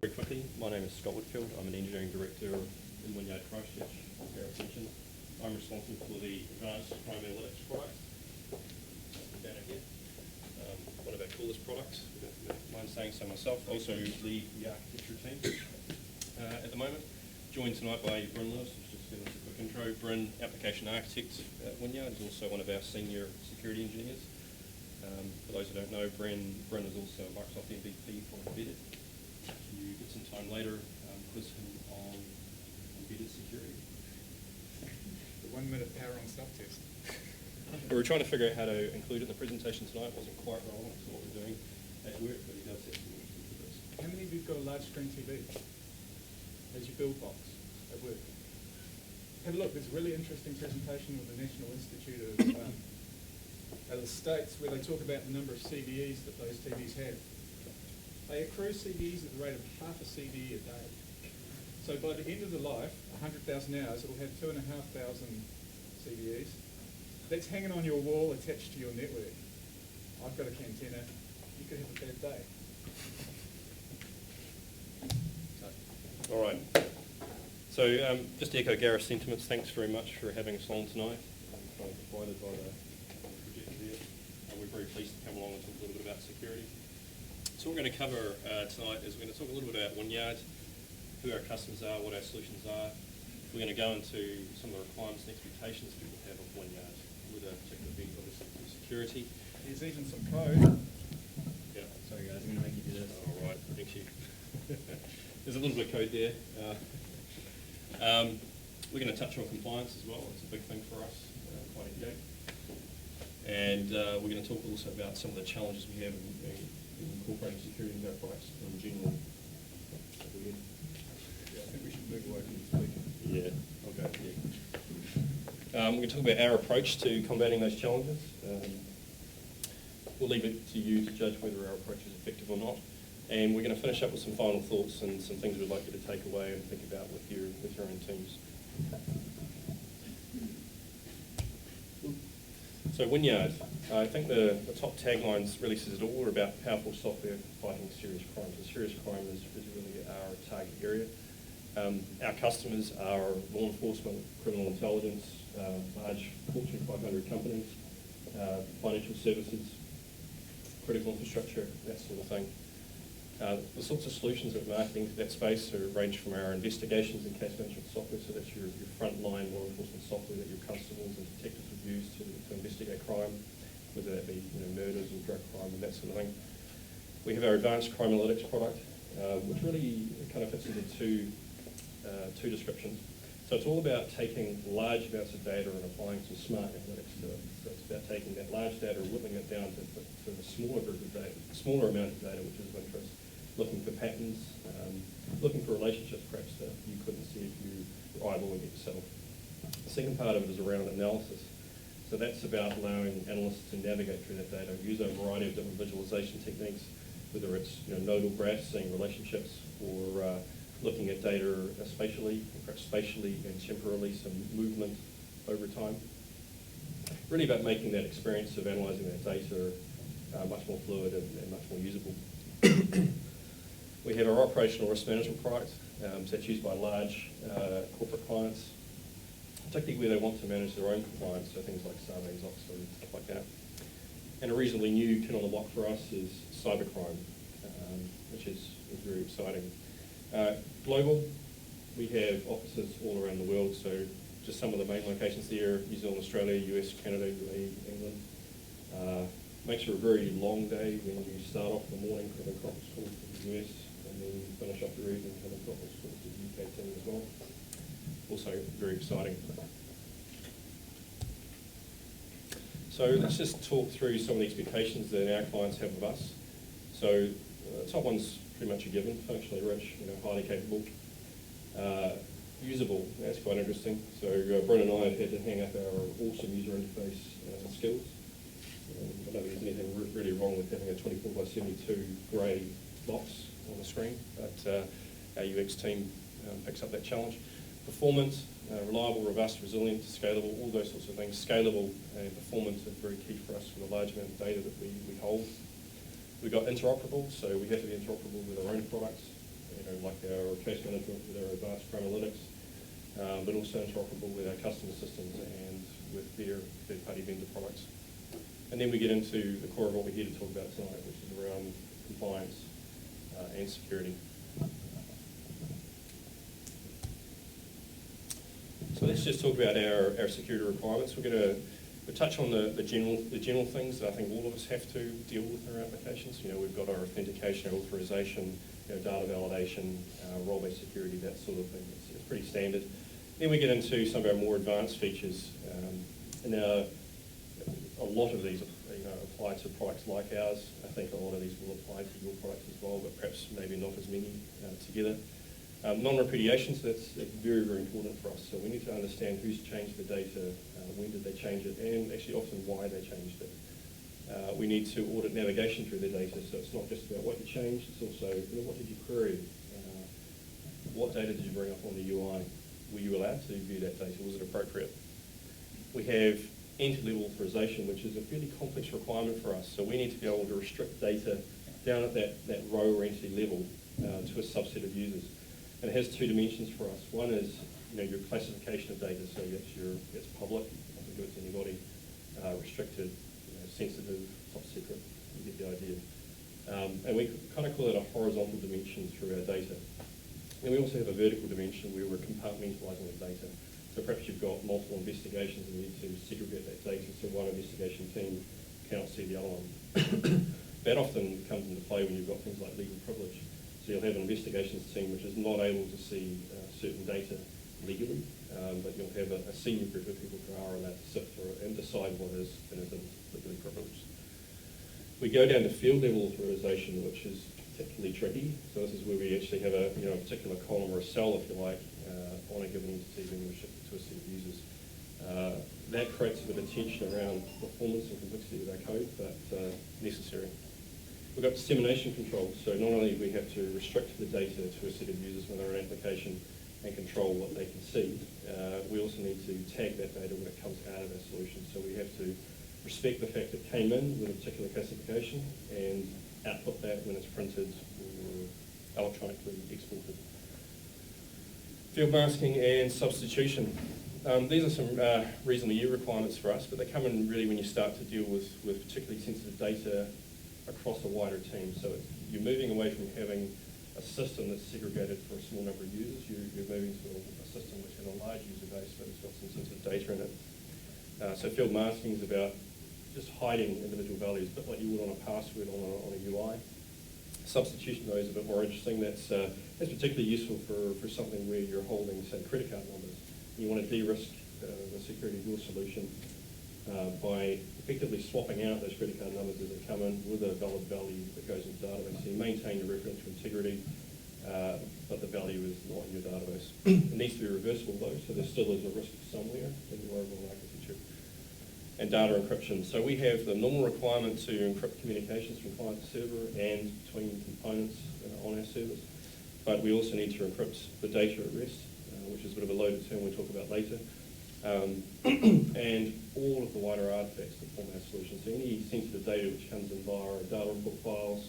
Very quickly, my name is Scot Whitfield. I'm an engineering director in Wynyard, Craftsmanship. I'm responsible for the advanced crime analytics product. Down here, one of our coolest products. If you don't mind saying so myself. Also lead the architecture team at the moment. Joined tonight by Bryn Lewis. Just give us a quick intro. Bryn, application architect at Wynyard, is also one of our senior security engineers. For those who don't know, Bryn is also a Microsoft MVP for embedded. You get some time later, quiz him on embedded security. The 1 minute power on self-test. We were trying to figure out how to include it in the presentation tonight. It wasn't quite relevant to what we're doing at work, but he does have some mentions of this. How many of you have got a large screen TV as your build box at work? Have a look. There's a really interesting presentation with the National Institute of the States where they talk about the number of CVEs that those TVs have. They accrue CVEs at the rate of half a CVE a day. So by the end of the life, 100,000 hours, it'll have 2,500 CVEs. That's hanging on your wall attached to your network. I've got a Cantenna. You could have a bad day. All right. So just to echo Gareth's sentiments, thanks very much for having us on tonight. I'm provided by the projector there. We're very pleased to come along and talk a little bit about security. So what we're going to cover tonight is we're going to talk a little bit about Wynyard, who our customers are, what our solutions are. We're going to go into some of the requirements and expectations people have of Wynyard, with a particular big obviously to security. There's even some code. Yeah. Sorry guys, I'm going to make you do this. All right, thank you. There's a little bit of code there. We're going to touch on compliance as well. It's a big thing for us, quite a gig. And we're going to talk also about some of the challenges we have in incorporating security into our products in general. Yeah, I think we should move away from speaking. Yeah, I'll go. Yeah. We're going to talk about our approach to combating those challenges. We'll leave it to you to judge whether our approach is effective or not. And we're going to finish up with some final thoughts and some things we'd like you to take away and think about with your own teams. So Wynyard, I think the top taglines really says it all. We're about powerful software fighting serious crime. So serious crime is really our target area. Our customers are law enforcement, criminal intelligence, large Fortune 500 companies, financial services, critical infrastructure, that sort of thing. The sorts of solutions that we're marketing to that space range from our investigations and case management software, so that's your frontline law enforcement software that your constables and detectives would use to investigate crime, whether that be murders or drug crime and that sort of thing. We have our advanced crime analytics product, which really kind of fits into two descriptions. So it's all about taking large amounts of data and applying some smart analytics to it. So it's about taking that large data and whittling it down to a smaller group of data, smaller amount of data, which is of interest, looking for patterns, looking for relationships perhaps that you couldn't see if you were eyeballing it yourself. The second part of it is around analysis. So that's about allowing analysts to navigate through that data, use a variety of different visualization techniques, whether it's nodal graphs, seeing relationships, or looking at data spatially, perhaps spatially and temporally, some movement over time. Really about making that experience of analysing that data much more fluid and much more usable. We have our operational risk management product, so that's used by large corporate clients, particularly where they want to manage their own compliance, so things like Sarbanes-Oxley, stuff like that. And a reasonably new kid on the block for us is cybercrime, which is very exciting. Global, we have offices all around the world, so just some of the main locations there: New Zealand, Australia, US, Canada, UAE, England. Makes for a very long day when you start off in the morning, having conference calls to the US, and then finish up your evening having conference calls to the UK team as well. Also very exciting. So let's just talk through some of the expectations that our clients have of us. So the top one's pretty much a given: functionally rich, highly capable, usable. That's quite interesting. So Bryn and I have had to hang up our awesome user interface skills. I don't think there's anything really wrong with having a 24/72 grey box on the screen, but our UX team picks up that challenge. Performance, reliable, robust, resilient, scalable, all those sorts of things. Scalable and performance are very key for us for the large amount of data that we hold. We've got interoperable, so we have to be interoperable with our own products. like our case management with our advanced crime analytics, but also interoperable with our customer systems and with their third-party vendor products. And then we get into the core of what we're here to talk about tonight, which is around compliance and security. So let's just talk about our security requirements. We'll touch on the general things that I think all of us have to deal with in our applications. We've got our authentication, our authorization, data validation, role-based security, that sort of thing. It's pretty standard. Then we get into some of our more advanced features. Now, a lot of these apply to products like ours. I think a lot of these will apply to your products as well, but perhaps maybe not as many together. Non-repudiation, so that's very, very important for us. So we need to understand who's changed the data, when did they change it, and actually often why they changed it. We need to audit navigation through the data, so it's not just about what you changed, it's also what did you query, what data did you bring up on the UI, were you allowed to view that data, was it appropriate? We have entity-level authorization, which is a fairly complex requirement for us, so we need to be able to restrict data down at that row or entity level to a subset of users. And it has two dimensions for us. One is your classification of data, so it's public, nothing good to anybody, restricted, sensitive, top secret, you get the idea. And we kind of call it a horizontal dimension through our data. And we also have a vertical dimension where we're compartmentalising the data. So perhaps you've got multiple investigations and you need to segregate that data so one investigation team cannot see the other one. That often comes into play when you've got things like legal privilege. So you'll have an investigations team which is not able to see certain data legally, but you'll have a senior group of people who are allowed to sift through it and decide what is and isn't legally privileged. We go down to field level authorization, which is particularly tricky. So this is where we actually have a particular column or a cell, if you like, on a given entity being restricted to a set of users. That creates a bit of tension around performance and complexity of our code, but necessary. We've got dissemination control, so not only do we have to restrict the data to a set of users when they're in an application and control what they can see, we also need to tag that data when it comes out of our solution. So we have to respect the fact it came in with a particular classification and output that when it's printed or electronically exported. Field masking and substitution. These are some reasonably new requirements for us, but they come in really when you start to deal with particularly sensitive data across a wider team. So you're moving away from having a system that's segregated for a small number of users. You're moving to a system which has a large user base, but it's got some sensitive data in it. So field masking is about just hiding individual values, a bit like you would on a password on a UI. Substitution, though, is a bit more interesting. That's particularly useful for something where you're holding, say, credit card numbers. You want to de-risk the security of your solution by effectively swapping out those credit card numbers as they come in with a valid value that goes into the database. So you maintain your referential integrity, but the value is not in your database. It needs to be reversible, though, so there still is a risk somewhere in your overall architecture. And data encryption. So we have the normal requirement to encrypt communications from client to server and between components on our servers. But we also need to encrypt the data at rest, which is a bit of a loaded term we'll talk about later. And all of the wider artifacts that form our solution. So any sensitive data which comes in via our data input files,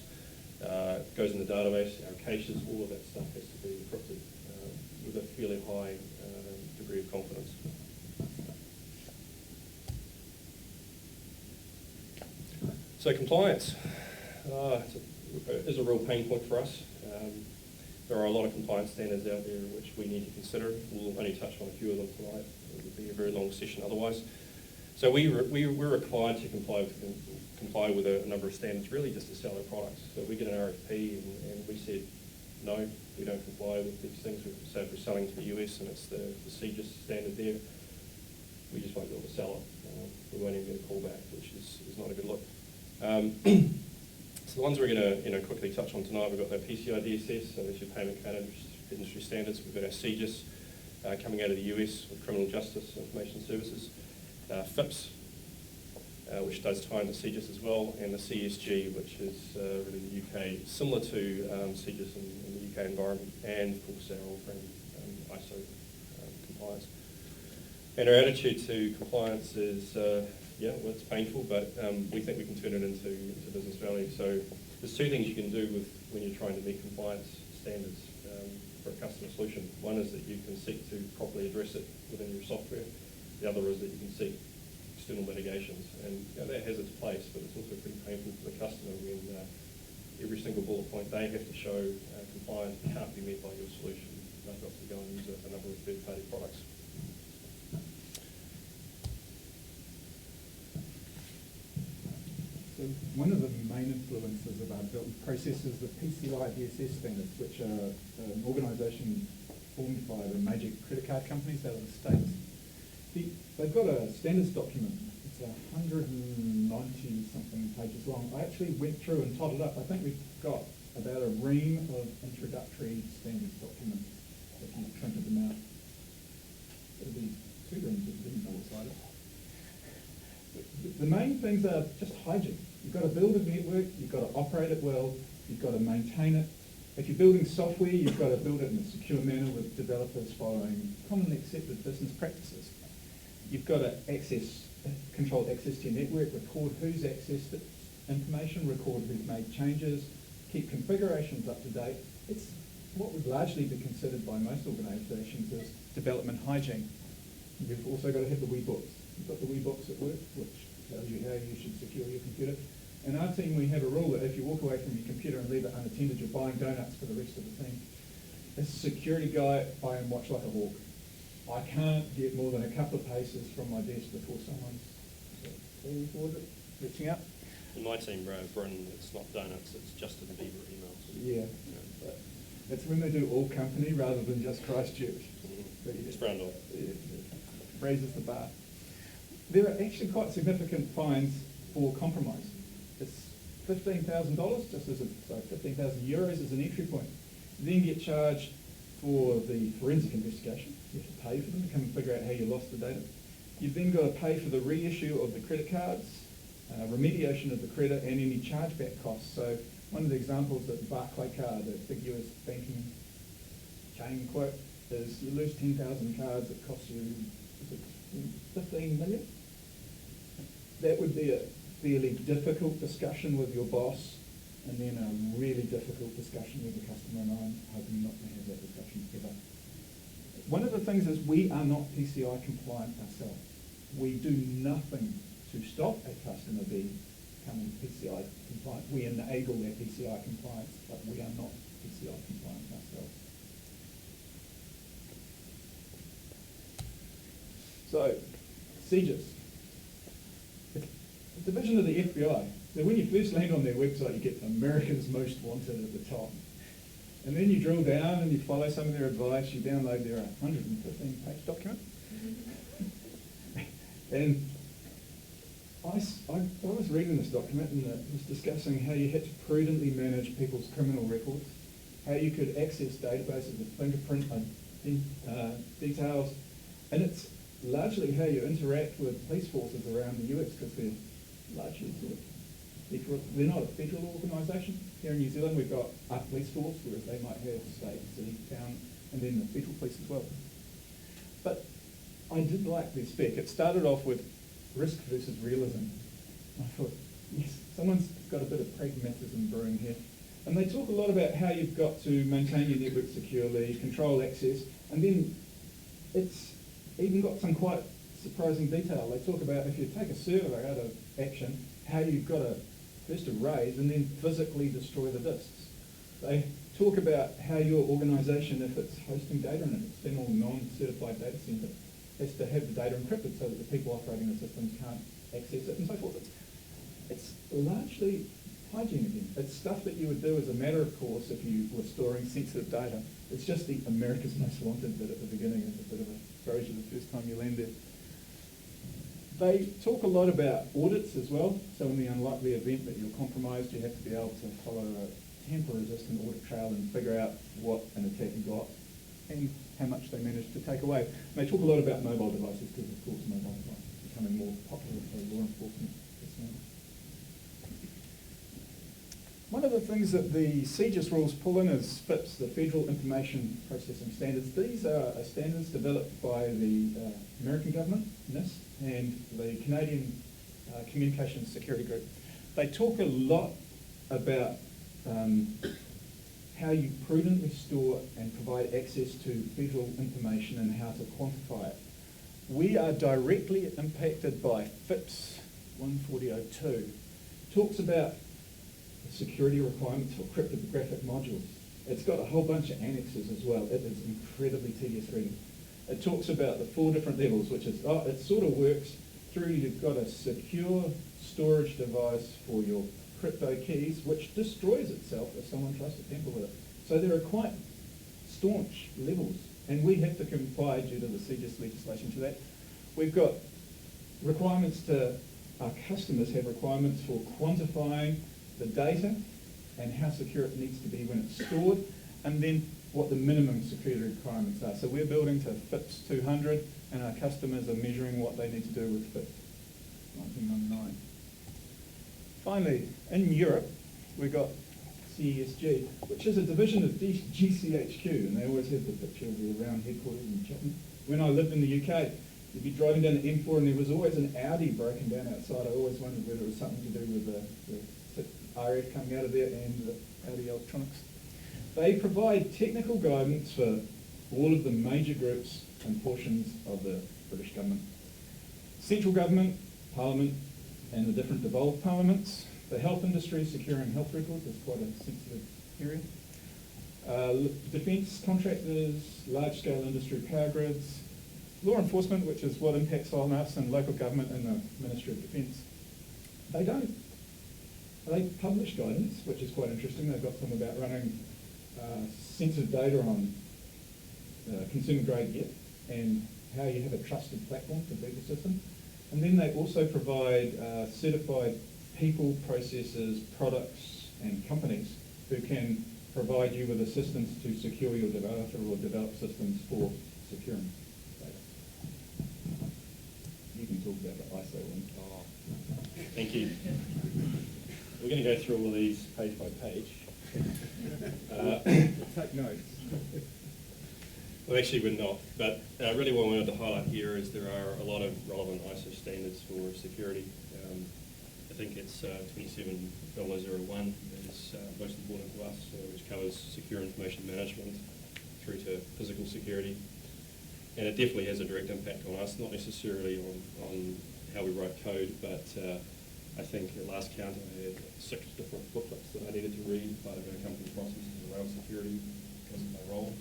goes in the database, our caches, all of that stuff has to be encrypted with a fairly high degree of confidence. So compliance is a real pain point for us. There are a lot of compliance standards out there which we need to consider. We'll only touch on a few of them tonight. It would be a very long session otherwise. So we're required to comply with a number of standards, really just to sell our products. So we get an RFP and we said, no, we don't comply with these things. So if we're selling to the US and it's the CGIS standard there, we just won't be able to sell it. We won't even get a call back, which is not a good look. So the ones we're going to quickly touch on tonight, we've got the PCI DSS, so that's your payment card industry standards. We've got our CGIS coming out of the US with Criminal Justice Information Services, FIPS, which does tie into CGIS as well, and the CSG, which is really the UK, similar to CGIS in the UK environment, and of course our all-friend ISO compliance. And our attitude to compliance is, yeah, well, it's painful, but we think we can turn it into business value. So there's two things you can do when you're trying to meet compliance standards for a customer solution. One is that you can seek to properly address it within your software. The other is that you can seek external mitigations, and that has its place, but it's also pretty painful for the customer when every single bullet point they have to show compliance can't be met by your solution. They've got to go and use a number of third-party products. So one of the main influences of our built process is the PCI DSS standards, which are an organisation formed by the major credit card companies out of the States. They've got a standards document. It's 190-something pages long. I actually went through and totted up. I think we've got about a ream of introductory standards documents if you printed them out. It'll be 2 reams if you didn't double-sided. The main things are just hygiene. You've got to build a network, you've got to operate it well, you've got to maintain it. If you're building software, you've got to build it in a secure manner with developers following commonly accepted business practices. You've got to control access to your network, record who's accessed it, information, record who's made changes, keep configurations up to date. It's what would largely be considered by most organisations as development hygiene. You've also got to have the wee books. You've got the wee books at work, which tells you how you should secure your computer. In our team, we have a rule that if you walk away from your computer and leave it unattended, you're buying donuts for the rest of the team. As a security guy, I am watched like a hawk. I can't get more than a couple of paces from my desk before someone's reaching out. In my team, Bryn, it's not donuts, it's Justin Bieber emails. Yeah, but that's when they do all company rather than just Christchurch. It's frowned on. It raises the bar. There are actually quite significant fines for compromise. It's $15,000, just as €15,000 as an entry point. You then get charged for the forensic investigation. You have to pay for them to come and figure out how you lost the data. You've then got to pay for the reissue of the credit cards, remediation of the credit, and any chargeback costs. So one of the examples that Barclaycard, the big US banking chain quote, is you lose 10,000 cards, it costs you 15 million. That would be a fairly difficult discussion with your boss, and then a really difficult discussion with the customer, and I'm hoping not to have that discussion ever. One of the things is we are not PCI compliant ourselves. We do nothing to stop a customer becoming PCI compliant. We enable their PCI compliance, but we are not PCI compliant ourselves. So, CJIS. It's a division of the FBI. Now, when you first land on their website, you get America's Most Wanted at the top. And then you drill down and you follow some of their advice, you download their 115-page document. And I was reading this document, and it was discussing how you had to prudently manage people's criminal records, how you could access databases with fingerprint details, and it's largely how you interact with police forces around the US, because they're largely sort of federal. They're not a federal organisation. Here in New Zealand, we've got our police force, whereas they might have state, city, town, and then the federal police as well. But I did like their spec. It started off with risk versus realism. I thought, yes, someone's got a bit of pragmatism brewing here. And they talk a lot about how you've got to maintain your network securely, control access, and then it's even got some quite surprising detail. They talk about if you take a server out of action, how you've got to first erase and then physically destroy the disks. They talk about how your organisation, if it's hosting data in an external non-certified data centre, has to have the data encrypted so that the people operating the systems can't access it and so forth. It's largely hygiene again. It's stuff that you would do as a matter of course if you were storing sensitive data. It's just the America's Most Wanted bit at the beginning is a bit of a exposure the first time you land there. They talk a lot about audits as well. So in the unlikely event that you're compromised, you have to be able to follow a tamper-resistant audit trail and figure out what an attacker got and how much they managed to take away. And they talk a lot about mobile devices because, of course, mobile devices are becoming more popular for law enforcement personnel. One of the things that the CJIS rules pull in is FIPS, the Federal Information Processing Standards. These are standards developed by the American government, NIST, and the Canadian Communications Security Group. They talk a lot about how you prudently store and provide access to visual information and how to quantify it. We are directly impacted by FIPS 14002. Talks about the security requirements for cryptographic modules. It's got a whole bunch of annexes as well. It is incredibly tedious reading. It talks about the 4 different levels, which is, it sort of works through, you've got a secure storage device for your crypto keys, which destroys itself if someone tries to tamper with it. So there are quite staunch levels, and we have to comply due to the CGIS legislation to that. We've got requirements our customers have requirements for quantifying the data and how secure it needs to be when it's stored, and then what the minimum security requirements are. So we're building to FIPS 200, and our customers are measuring what they need to do with FIPS 1999. Finally, in Europe, we've got CESG, which is a division of GCHQ, and they always have the picture of the round headquarters in Chapman. When I lived in the UK, you'd be driving down the M4 and there was always an Audi broken down outside. I always wondered whether it was something to do with the RF coming out of there and the Audi electronics. They provide technical guidance for all of the major groups and portions of the British government. Central government, Parliament, and the different devolved parliaments. The health industry, securing health records is quite a sensitive area. Defence contractors, large-scale industry power grids. Law enforcement, which is what impacts on us, and local government and the Ministry of Defence. They publish guidance, which is quite interesting. They've got some about running sensitive data on consumer-grade gear and how you have a trusted platform to build the system. And then they also provide certified people, processes, products, and companies who can provide you with assistance to secure your data or develop systems for securing data. You can talk about the ISO one. Oh, thank you. We're going to go through all of these page by page. Take notes. Well, actually we're not, but really what I wanted to highlight here is there are a lot of relevant ISO standards for security. I think it's 27001 is most important to us, which covers secure information management through to physical security. And it definitely has a direct impact on us, not necessarily on how we write code, but I think at last count I had 6 different booklets that I needed to read, part of our company processes around security because of my role.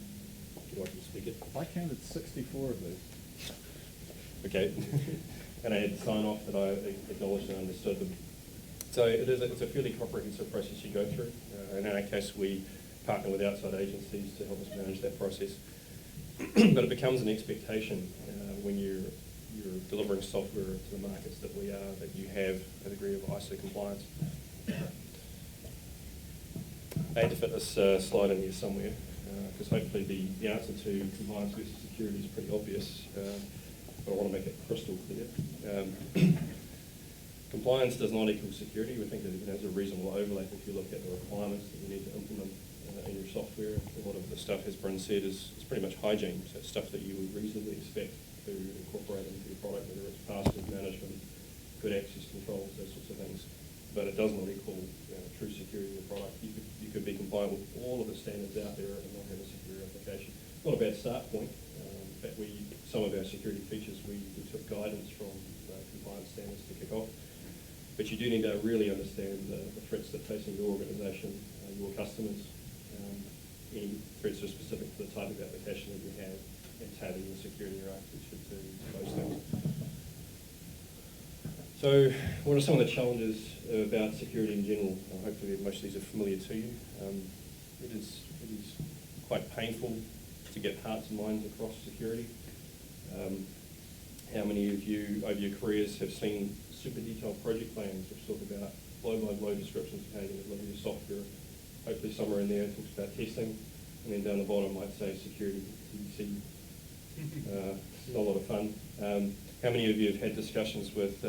Do I can speak it? I counted 64 of those. Okay. And I had to sign off that I acknowledged and understood them. So it's a fairly comprehensive process you go through. In our case, we partner with outside agencies to help us manage that process. But it becomes an expectation when you're delivering software to the markets that we are, that you have a degree of ISO compliance. I had to fit this slide in here somewhere, because hopefully the answer to compliance versus security is pretty obvious, but I want to make it crystal clear. Compliance does not equal security. We think that it has a reasonable overlap if you look at the requirements that you need to implement in your software. A lot of the stuff, as Bryn said, is pretty much hygiene, so it's stuff that you would reasonably expect to incorporate into your product, whether it's password management, good access controls, those sorts of things. But it does not equal true security of the product. You could be compliant with all of the standards out there and not have a secure application. Not a bad start point. In fact, some of our security features, we took guidance from compliance standards to kick off. But you do need to really understand the threats that are facing your organisation, your customers. Any threats are specific to the type of application that you have, and tailoring the security architecture to those things. So what are some of the challenges about security in general? Hopefully most of these are familiar to you. It is quite painful to get hearts and minds across security. How many of you over your careers have seen super detailed project plans which talk about blow-by-blow descriptions of how you deliver your software? Hopefully somewhere in there it talks about testing, and then down the bottom might say security, TC. Not a lot of fun. How many of you have had discussions with,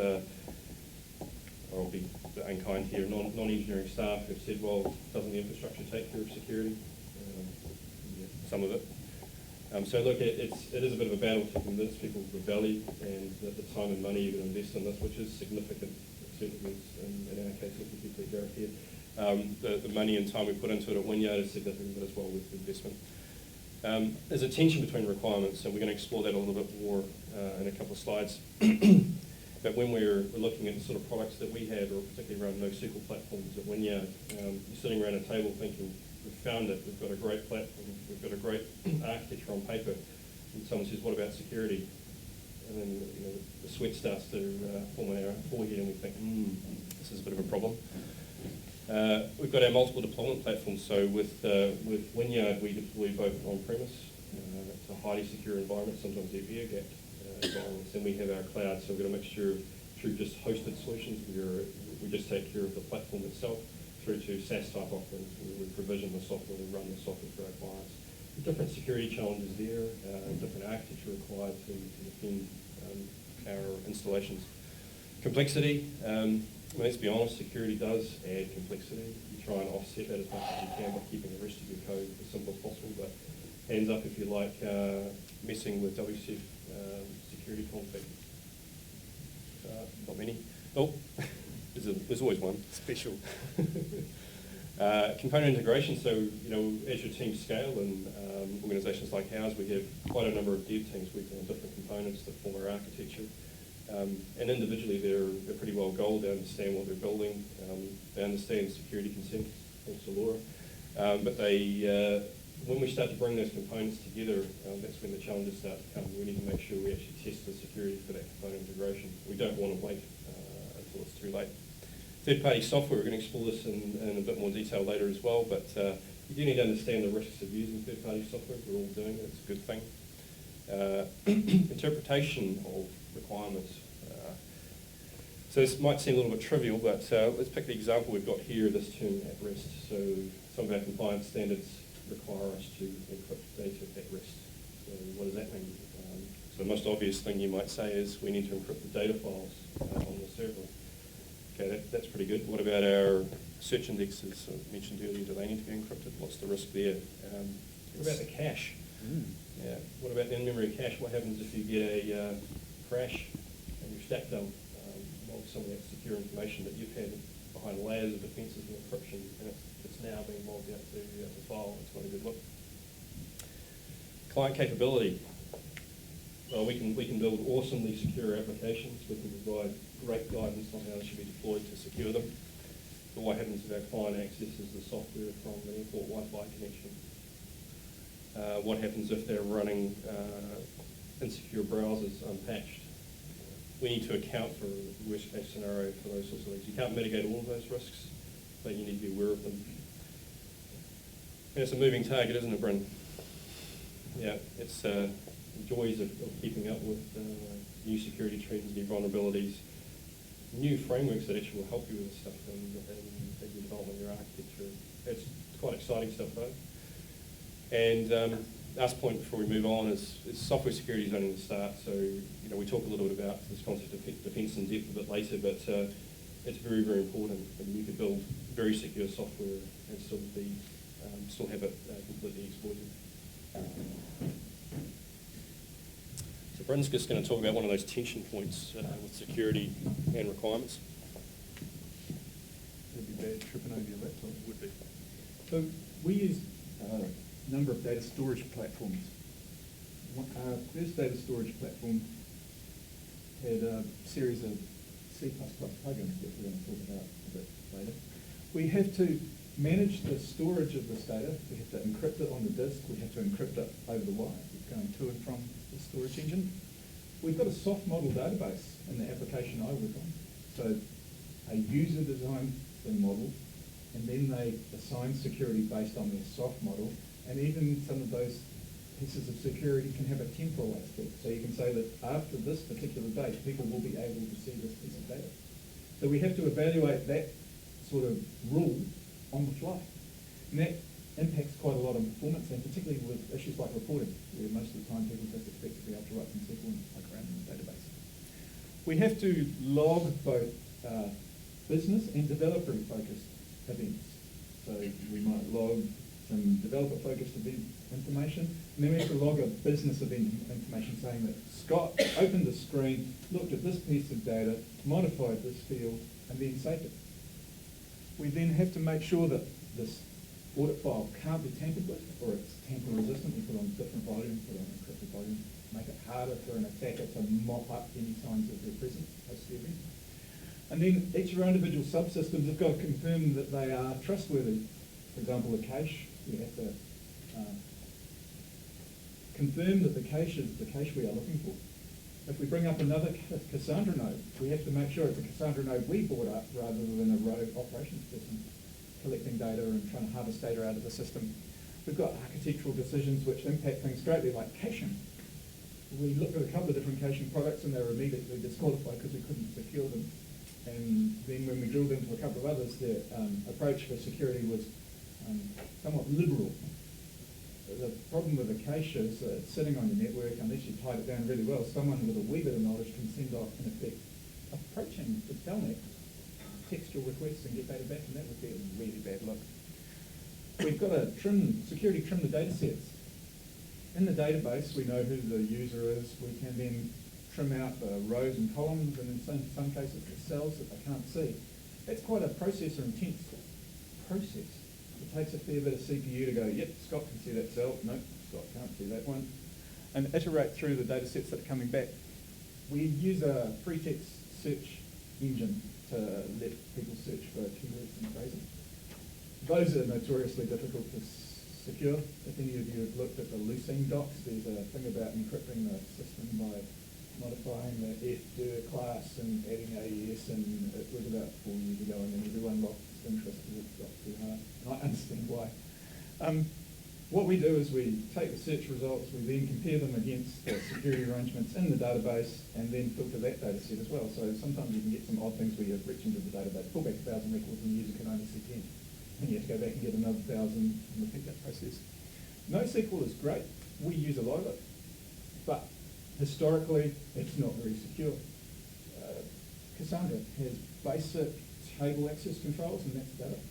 I'll be unkind here, non-engineering staff who've said, well, doesn't the infrastructure take care of security? Yeah, some of it. So look, it is a bit of a battle to convince people of the value and the time and money you can invest in this, which is significant. It certainly is in our case, if you keep the graph here. The money and time we put into it at Wynyard is significant as well with the investment. There's a tension between requirements, and we're going to explore that a little bit more in a couple of slides. But when we're looking at the sort of products that we have, or particularly around NoSQL platforms at Wynyard, you're sitting around a table thinking, we've found it, we've got a great platform, we've got a great architecture on paper, and someone says, what about security? And then the sweat starts to form on our forehead, and we think, this is a bit of a problem. We've got our multiple deployment platforms, so with Wynyard we deploy both on-premise, it's a highly secure environment, sometimes they're air-gapped environments, and we have our cloud, so we've got a mixture of through just hosted solutions, we just take care of the platform itself, through to SaaS type offerings, where we provision the software and run the software for our clients. Different security challenges there, different architecture required to defend our installations. Complexity, let's be honest, security does add complexity. You try and offset that as much as you can by keeping the rest of your code as simple as possible, but hands up if you like messing with WCF security config. Not many. Oh, there's always one. Special. Component integration, so as your teams scale and organisations like ours, we have quite a number of dev teams working on different components that form our architecture. And individually they're pretty well goaled, they understand what they're building, they understand security consent, thanks to Laura. But when we start to bring those components together, that's when the challenges start to come. We need to make sure we actually test the security for that component integration. We don't want to wait until it's too late. Third-party software, we're going to explore this in a bit more detail later as well, but you do need to understand the risks of using third-party software. We're all doing it, it's a good thing. Interpretation of requirements. So this might seem a little bit trivial, but let's pick the example we've got here, this term at rest. So some of our compliance standards require us to encrypt data at rest. So what does that mean? So the most obvious thing you might say is we need to encrypt the data files on the server. Okay, that's pretty good. What about our search indexes I mentioned earlier? Do they need to be encrypted? What's the risk there? What about the cache? Yeah. What about the in-memory cache? What happens if you get a crash and you stack dump some of that secure information that you've had behind layers of defences and encryption, and it's now being logged out to the file? It's not a good look. Client capability. Well, we can build awesomely secure applications. We can provide great guidance on how they should be deployed to secure them. But what happens if our client accesses the software from an airport Wi-Fi connection? What happens if they're running insecure browsers unpatched? We need to account for the worst case scenario for those sorts of things. You can't mitigate all of those risks, but you need to be aware of them. And it's a moving target, isn't it, Bryn? Yeah, it's the joys of keeping up with new security trends, new vulnerabilities, new frameworks that actually will help you with this stuff and your development, your architecture. It's quite exciting stuff, though. And last point before we move on is software security is only the start. So we talk a little bit about this concept of defence in depth a bit later, but it's very, very important. And you could build very secure software and still have it completely exploited. So Bryn's just going to talk about one of those tension points with security and requirements. It'd be bad tripping over your laptop. It would be. So we use a number of data storage platforms. Our first data storage platform had a series of C++ plugins that we're going to talk about a bit later. We have to manage the storage of this data. We have to encrypt it on the disk. We have to encrypt it over the wire, going to and from the storage engine. We've got a soft model database in the application I work on. So a user designs the model, and then they assign security based on their soft model, and even some of those pieces of security can have a temporal aspect. So you can say that after this particular date, people will be able to see this piece of data. So we have to evaluate that sort of rule on the fly. And that impacts quite a lot on performance, and particularly with issues like reporting, where most of the time people just expect to be able to write some SQL and poke around in the database. We have to log both business and developer-focused events. So we might log some developer-focused event information, and then we have to log a business event information saying that Scott opened the screen, looked at this piece of data, modified this field, and then saved it. We then have to make sure that this audit file can't be tampered with, or it's tamper resistant. We put on different volume, put on encrypted volume, make it harder for an attacker to mop up any signs of their presence post the event. And then each of our individual subsystems have got to confirm that they are trustworthy. For example, the cache, we have to confirm that the cache is the cache we are looking for. If we bring up another Cassandra node, we have to make sure it's a Cassandra node we brought up rather than a rogue operations person collecting data and trying to harvest data out of the system. We've got architectural decisions which impact things greatly, like caching. We looked at a couple of different caching products and they were immediately disqualified because we couldn't secure them. And then when we drilled into a couple of others, their approach for security was somewhat liberal. The problem with a cache is it's sitting on your network, unless you tied it down really well, someone with a wee bit of knowledge can send off, in effect, approaching the telnet textual requests and get data back, and that would be a really bad look. We've got to security trim the data sets. In the database, we know who the user is. We can then trim out the rows and columns, and in some cases the cells that they can't see. That's quite a processor-intense process. It takes a fair bit of CPU to go, yep, Scott can see that cell. Nope, Scott can't see that one. And iterate through the data sets that are coming back. We use a free text search engine to let people search for keywords and phrases. Those are notoriously difficult to secure. If any of you have looked at the Lucene docs, there's a thing about encrypting the system by modifying the FDIR class and adding AES, and it was about 4 years ago, and then everyone lost interest because it got too hard. And I understand why. What we do is we take the search results, we then compare them against the security arrangements in the database, and then filter that data set as well. So sometimes you can get some odd things where you reach into the database, pull back 1,000 records, and the user can only see 10. And you have to go back and get another 1,000 and repeat that process. NoSQL is great. We use a lot of it. But historically, it's not very secure. Cassandra has basic table access controls, and that's about it,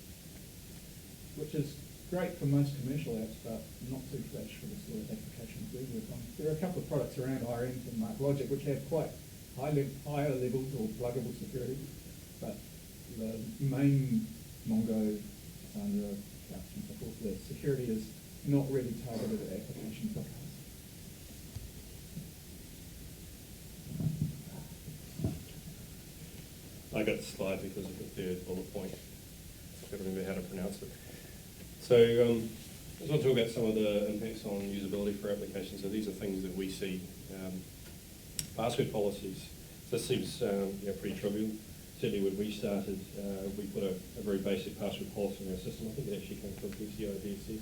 which is great for most commercial apps, but not too fresh for the sort of applications we work on. There are a couple of products around IRM from MarkLogic which have quite higher levels or pluggable security, but the main Mongo, Cassandra, Couch and so forth, the security is not really targeted at applications like ours. I got the slide because of the third bullet point. I've got to remember how to pronounce it. So I just want to talk about some of the impacts on usability for applications. So these are things that we see. Password policies. This seems pretty trivial. Certainly when we started, we put a very basic password policy in our system. I think it actually came from PCI DSS,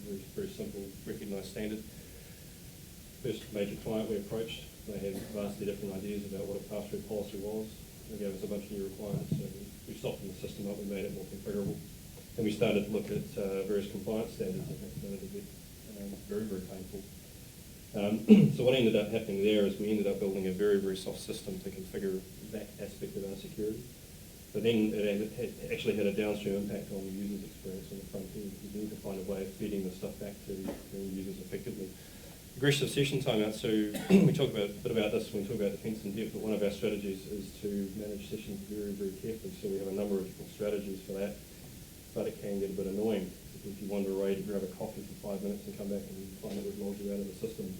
very, very simple, recognised standard. First major client we approached, they had vastly different ideas about what a password policy was. They gave us a bunch of new requirements, so we softened the system up, we made it more configurable. And we started to look at various compliance standards, and that started to get very, very painful. So what ended up happening there is we ended up building a very, very soft system to configure that aspect of our security. But then it actually had a downstream impact on the user's experience on the front end. You need to find a way of feeding the stuff back to users effectively. Aggressive session timeout. So we talk a bit about this when we talk about defence in depth, but one of our strategies is to manage sessions very, very carefully. So we have a number of different strategies for that. But it can get a bit annoying if you wander away to grab a coffee for 5 minutes and come back and find that we've logged you out of the system.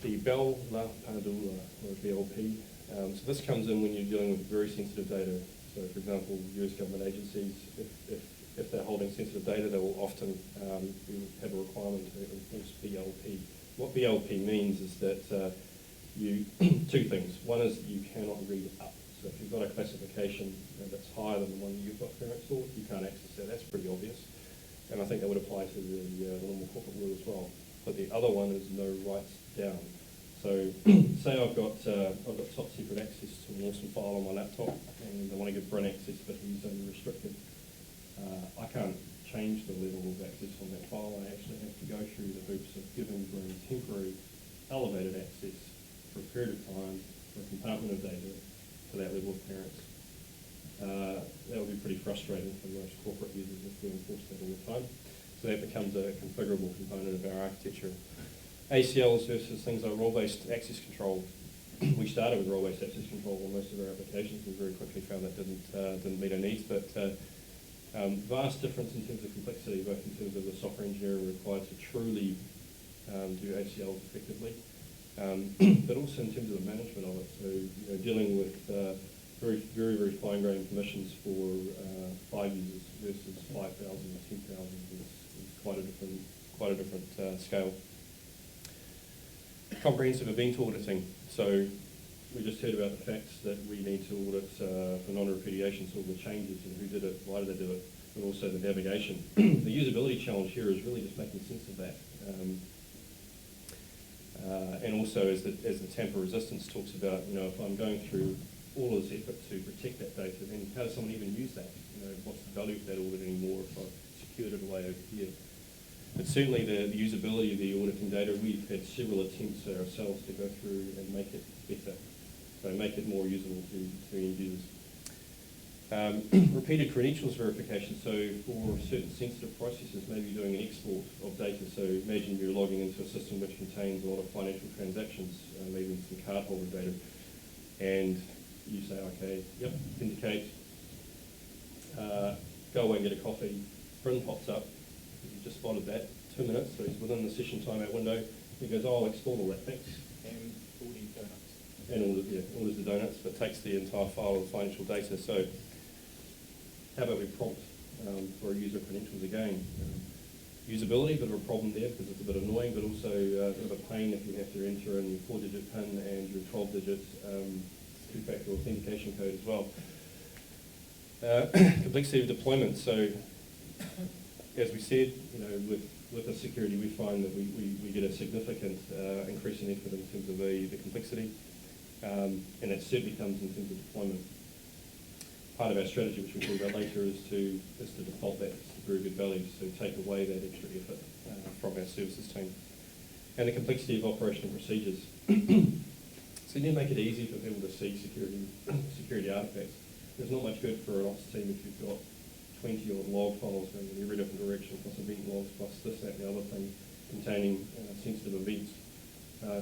The Bell La Padula, or BLP. So this comes in when you're dealing with very sensitive data. So for example, US government agencies, if they're holding sensitive data, they will often have a requirement to enforce BLP. What BLP means is that two things. One is you cannot read up. So if you've got a classification that's higher than the one you've got clearance for, you can't access that. That's pretty obvious. And I think that would apply to the normal corporate world as well. But the other one is no writes down. So say I've got top secret access to an awesome file on my laptop, and I want to give Bryn access, but he's unrestricted. I can't change the level of access on that file. I actually have to go through the hoops of giving Bryn temporary elevated access for a period of time for a compartment of data to that level of clearance. That would be pretty frustrating for most corporate users if we enforce that all the time. So that becomes a configurable component of our architecture. ACLs versus things like role-based access control. We started with role-based access control on most of our applications. We very quickly found that didn't meet our needs, but vast difference in terms of complexity, both in terms of the software engineering required to truly do ACLs effectively, but also in terms of the management of it. So dealing with very fine-grained permissions for 5 users versus 5,000 or 10,000 is quite a different scale. Comprehensive event auditing. So we just heard about the facts that we need to audit for non-repudiation, so all the changes and who did it, why did they do it, but also the navigation. The usability challenge here is really just making sense of that. And also, as the tamper resistance talks about, if I'm going through all of this effort to protect that data, then how does someone even use that? What's the value of that audit anymore if I've secured it away over here? But certainly the usability of the auditing data, we've had several attempts ourselves to go through and make it better, so make it more usable to end users. Repeated credentials verification, so for certain sensitive processes, maybe doing an export of data. So imagine you're logging into a system which contains a lot of financial transactions, maybe some cardholder data, and you say, okay, yep, indicate, go away and get a coffee. Bryn pops up, you just spotted that, 2 minutes, so he's within the session timeout window. He goes, oh, I'll export all that, thanks. And ordering donuts. And orders the donuts, but takes the entire file of financial data. So how about we prompt for user credentials again? Usability, bit of a problem there because it's a bit annoying, but also a bit of a pain if you have to enter in your 4-digit PIN and your 12-digit two-factor authentication code as well. Complexity of deployment. So as we said, with the security, we find that we get a significant increase in effort in terms of the complexity, and that certainly comes in terms of deployment. Part of our strategy, which we'll talk about later, is to default that to very good values, so take away that extra effort from our services team. And the complexity of operational procedures. So you need to make it easy for people to see security artifacts. There's not much good for an ops team if you've got 20 odd log files going in every different direction, plus event logs, plus this, that, and the other thing containing sensitive events.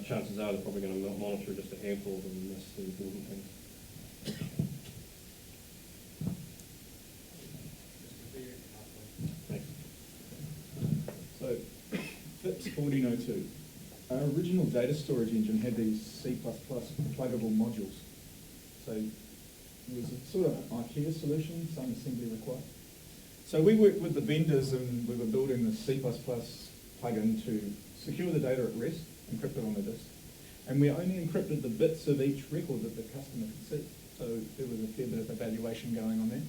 Chances are they're probably going to monitor just a handful of them and miss the important things. Thanks. So, FIPS 1402. Our original data storage engine had these C++ pluggable modules. So it was a sort of an IKEA solution, some assembly required. So we worked with the vendors and we were building the C++ plugin to secure the data at rest, encrypt it on the disk. And we only encrypted the bits of each record that the customer could see. So there was a fair bit of evaluation going on there.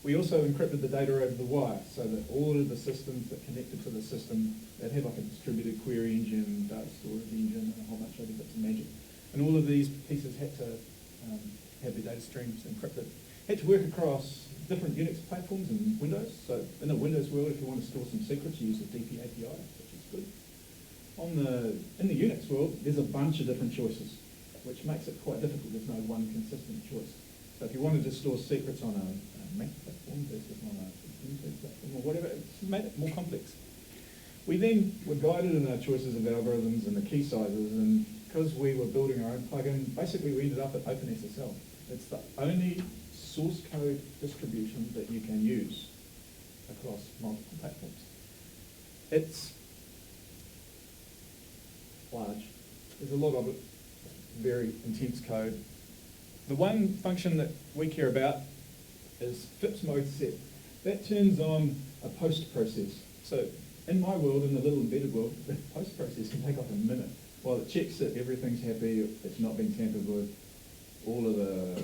We also encrypted the data over the wire so that all of the systems that connected to the system, they'd have like a distributed query engine, data storage engine, and a whole bunch of other bits of magic. And all of these pieces had to have their data streams encrypted. Had to work across different Unix platforms and Windows. So in the Windows world, if you want to store some secrets, you use the DP API, which is good. In the Unix world, there's a bunch of different choices, which makes it quite difficult. There's no one consistent choice. So if you wanted to store secrets on a Mac platform versus on a Windows platform or whatever, it's made it more complex. We then were guided in our choices of algorithms and the key sizes, and because we were building our own plugin, basically we ended up at OpenSSL. It's the only source code distribution that you can use across multiple platforms. It's large. There's a lot of it, very intense code. The one function that we care about is FIPS mode set. That turns on a post process. So in my world, in the little embedded world, the post process can take like a minute while it checks that everything's happy, it's not been tampered with, all of the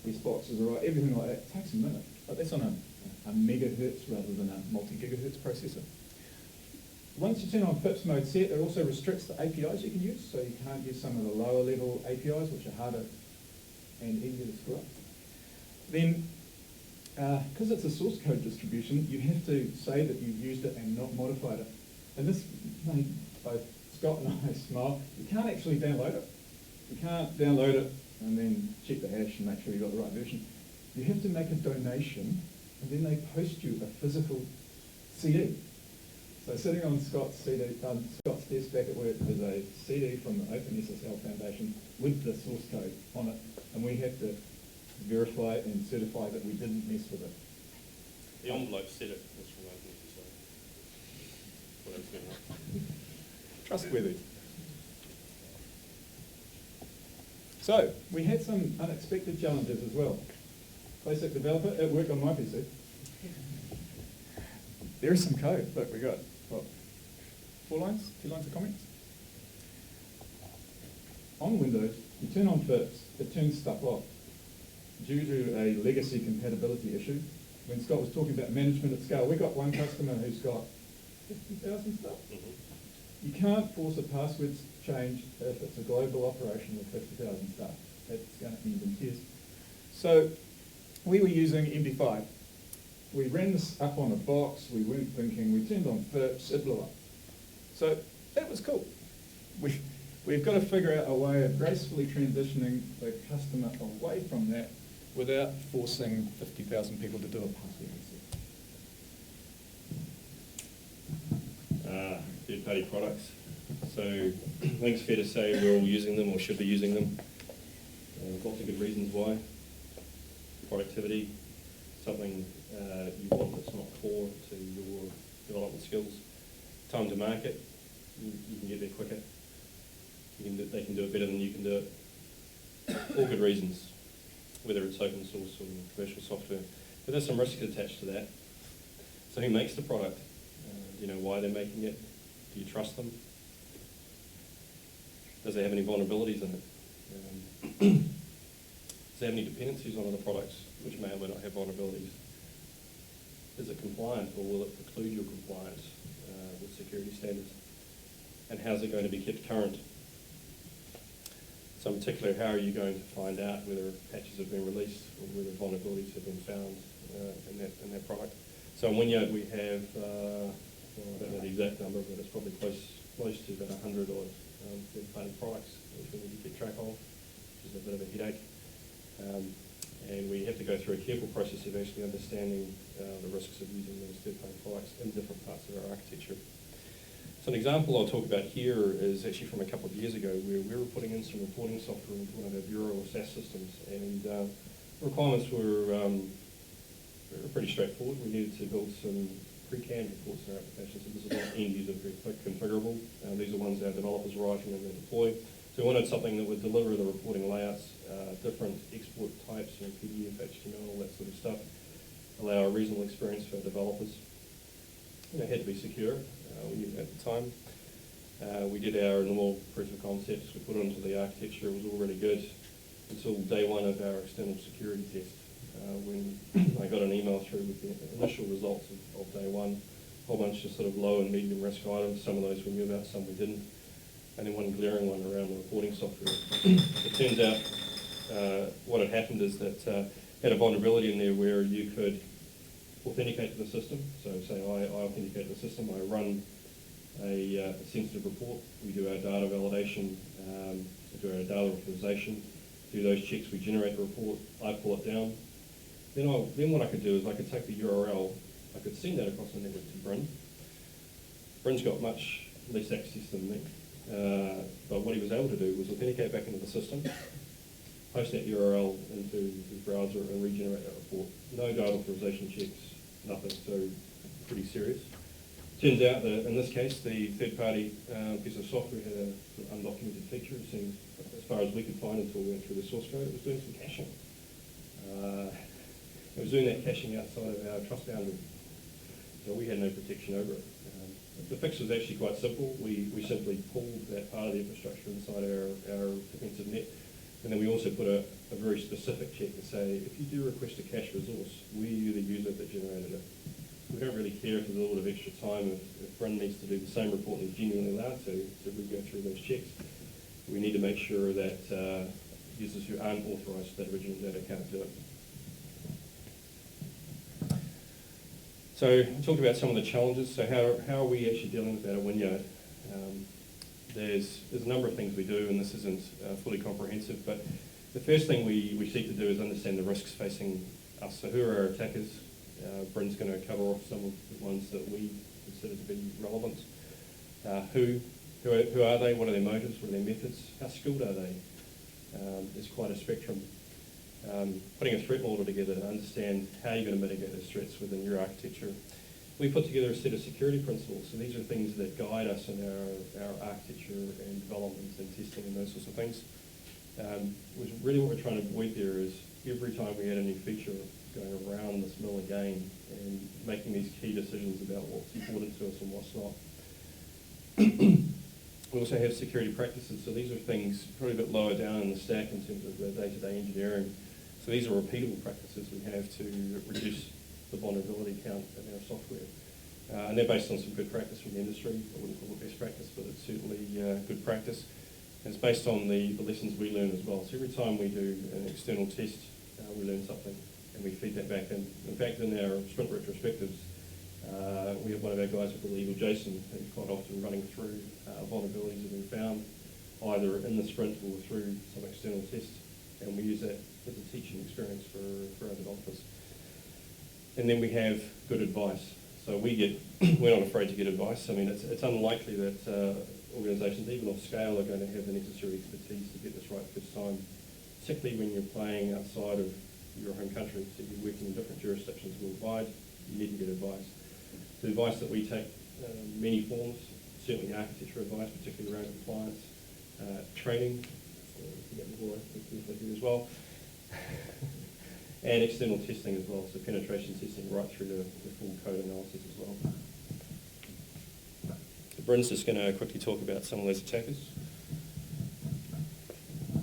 responses are right, everything like that. It takes a minute. But that's on a megahertz rather than a multi-gigahertz processor. Once you turn on FIPS mode set, it also restricts the APIs you can use, so you can't use some of the lower level APIs, which are harder and easier to screw up. Then, because it's a source code distribution, you have to say that you've used it and not modified it. And this made both Scott and I smile. You can't actually download it. You can't download it and then check the hash and make sure you've got the right version. You have to make a donation, and then they post you a physical CD. So sitting on Scott's Scott's desk back at work is a CD from the Open SSL Foundation with the source code on it, and we have to verify and certify that we didn't mess with it. The envelope said it was from Open SSL. What I was getting at. Trustworthy. So, we had some unexpected challenges as well. Basic developer, it worked on my PC. There is some code. Look, we got, what, 2 lines of comments? On Windows, you turn on FIPS, it turns stuff off. Due to a legacy compatibility issue, when Scott was talking about management at scale, we got one customer who's got 50,000 stuff. You can't force a password change if it's a global operation with 50,000 staff. That's going to end in tears. So we were using MD5. We ran this up on a box, we weren't thinking, we turned on FIPS, it blew up. So that was cool. We've got to figure out a way of gracefully transitioning the customer away from that without forcing 50,000 people to do a password reset. Third-party products. So I think it's fair to say we're all using them or should be using them. Lots of good reasons why. Productivity, something you want that's not core to your development skills. Time to market, you can get there quicker. They can do it better than you can do it. All good reasons, whether it's open source or commercial software. But there's some risks attached to that. So who makes the product? Do you know why they're making it? Do you trust them? Does it have any vulnerabilities in it? Does it have any dependencies on other products which may or may not have vulnerabilities? Is it compliant, or will it preclude your compliance with security standards? And how's it going to be kept current? So in particular, how are you going to find out whether patches have been released or whether vulnerabilities have been found in that product? So in Wynyard we have, well, I don't know the exact number, but it's probably close to about 100 odd third-party products which we need to keep track of, which is a bit of a headache. And we have to go through a careful process of actually understanding the risks of using those third-party products in different parts of our architecture. So an example I'll talk about here is actually from a couple of years ago, where we were putting in some reporting software into one of our bureau or SaaS systems, and the requirements were pretty straightforward. We needed to build some pre-canned reports in our applications, so this is not end-user configurable. These are ones our developers write and then deploy. So we wanted something that would deliver the reporting layouts, different export types, PDF, HTML, all that sort of stuff, allow a reasonable experience for our developers. It had to be secure. We knew that at the time. We did our normal proof of concepts. We put it into the architecture. It was all really good until day one of our external security test, when I got an email through with the initial results of day one, a whole bunch of sort of low and medium risk items. Some of those we knew about, some we didn't. And then one glaring one around the reporting software. It turns out what had happened is that had a vulnerability in there where you could authenticate to the system. So say I authenticate to the system, I run a sensitive report, we do our data validation, do our data authorization, do those checks, we generate the report, I pull it down. Then what I could do is I could take the URL, I could send that across the network to Bryn. Bryn's got much less access than me. But what he was able to do was authenticate back into the system, post that URL into his browser and regenerate that report. No data authorization checks, nothing, so pretty serious. Turns out that in this case, the third-party piece of software had a sort of undocumented feature. It seemed, as far as we could find until we went through the source code, it was doing some caching. It was doing that caching outside of our trust boundary, so we had no protection over it. The fix was actually quite simple. We simply pulled that part of the infrastructure inside our defensive net, and then we also put a very specific check to say, if you do request a cache resource, were you the user that generated it? We don't really care if there's a little bit of extra time if Bryn needs to do the same report and he's genuinely allowed to we go through those checks. We need to make sure that users who aren't authorised to that original data can't do it. So I talked about some of the challenges. So how are we actually dealing with that at Wynyard? There's a number of things we do, and this isn't fully comprehensive, but the first thing we seek to do is understand the risks facing us. So who are our attackers? Bryn's going to cover off some of the ones that we consider to be relevant. Who are they? What are their motives? What are their methods? How skilled are they? There's quite a spectrum. Putting a threat model together to understand how you're going to mitigate those threats within your architecture. We put together a set of security principles, so these are things that guide us in our architecture and development and testing and those sorts of things. Was really what we're trying to avoid there is every time we had a new feature going around this mill again and making these key decisions about what's important to us and what's not. We also have security practices, so these are things probably a bit lower down in the stack in terms of the day-to-day engineering. So these are repeatable practices we have to reduce the vulnerability count in our software. And they're based on some good practice from the industry. I wouldn't call it best practice, but it's certainly good practice. And it's based on the lessons we learn as well. So every time we do an external test, we learn something and we feed that back in. In fact, in our sprint retrospectives, we have one of our guys we call Eagle Jason, who's quite often running through vulnerabilities that we've found, either in the sprint or through some external test. And we use that as a teaching experience for our developers. And then we have good advice. So we're not afraid to get advice. I mean, it's unlikely that organisations, even of scale, are going to have the necessary expertise to get this right first time, particularly when you're playing outside of your home country. So you're working in different jurisdictions worldwide, you need to get advice. The advice that we take, many forms, certainly architecture advice, particularly around compliance, training, so we get more here as well, and external testing as well, so penetration testing right through to the full code analysis as well. So Bryn's just going to quickly talk about some of those attackers.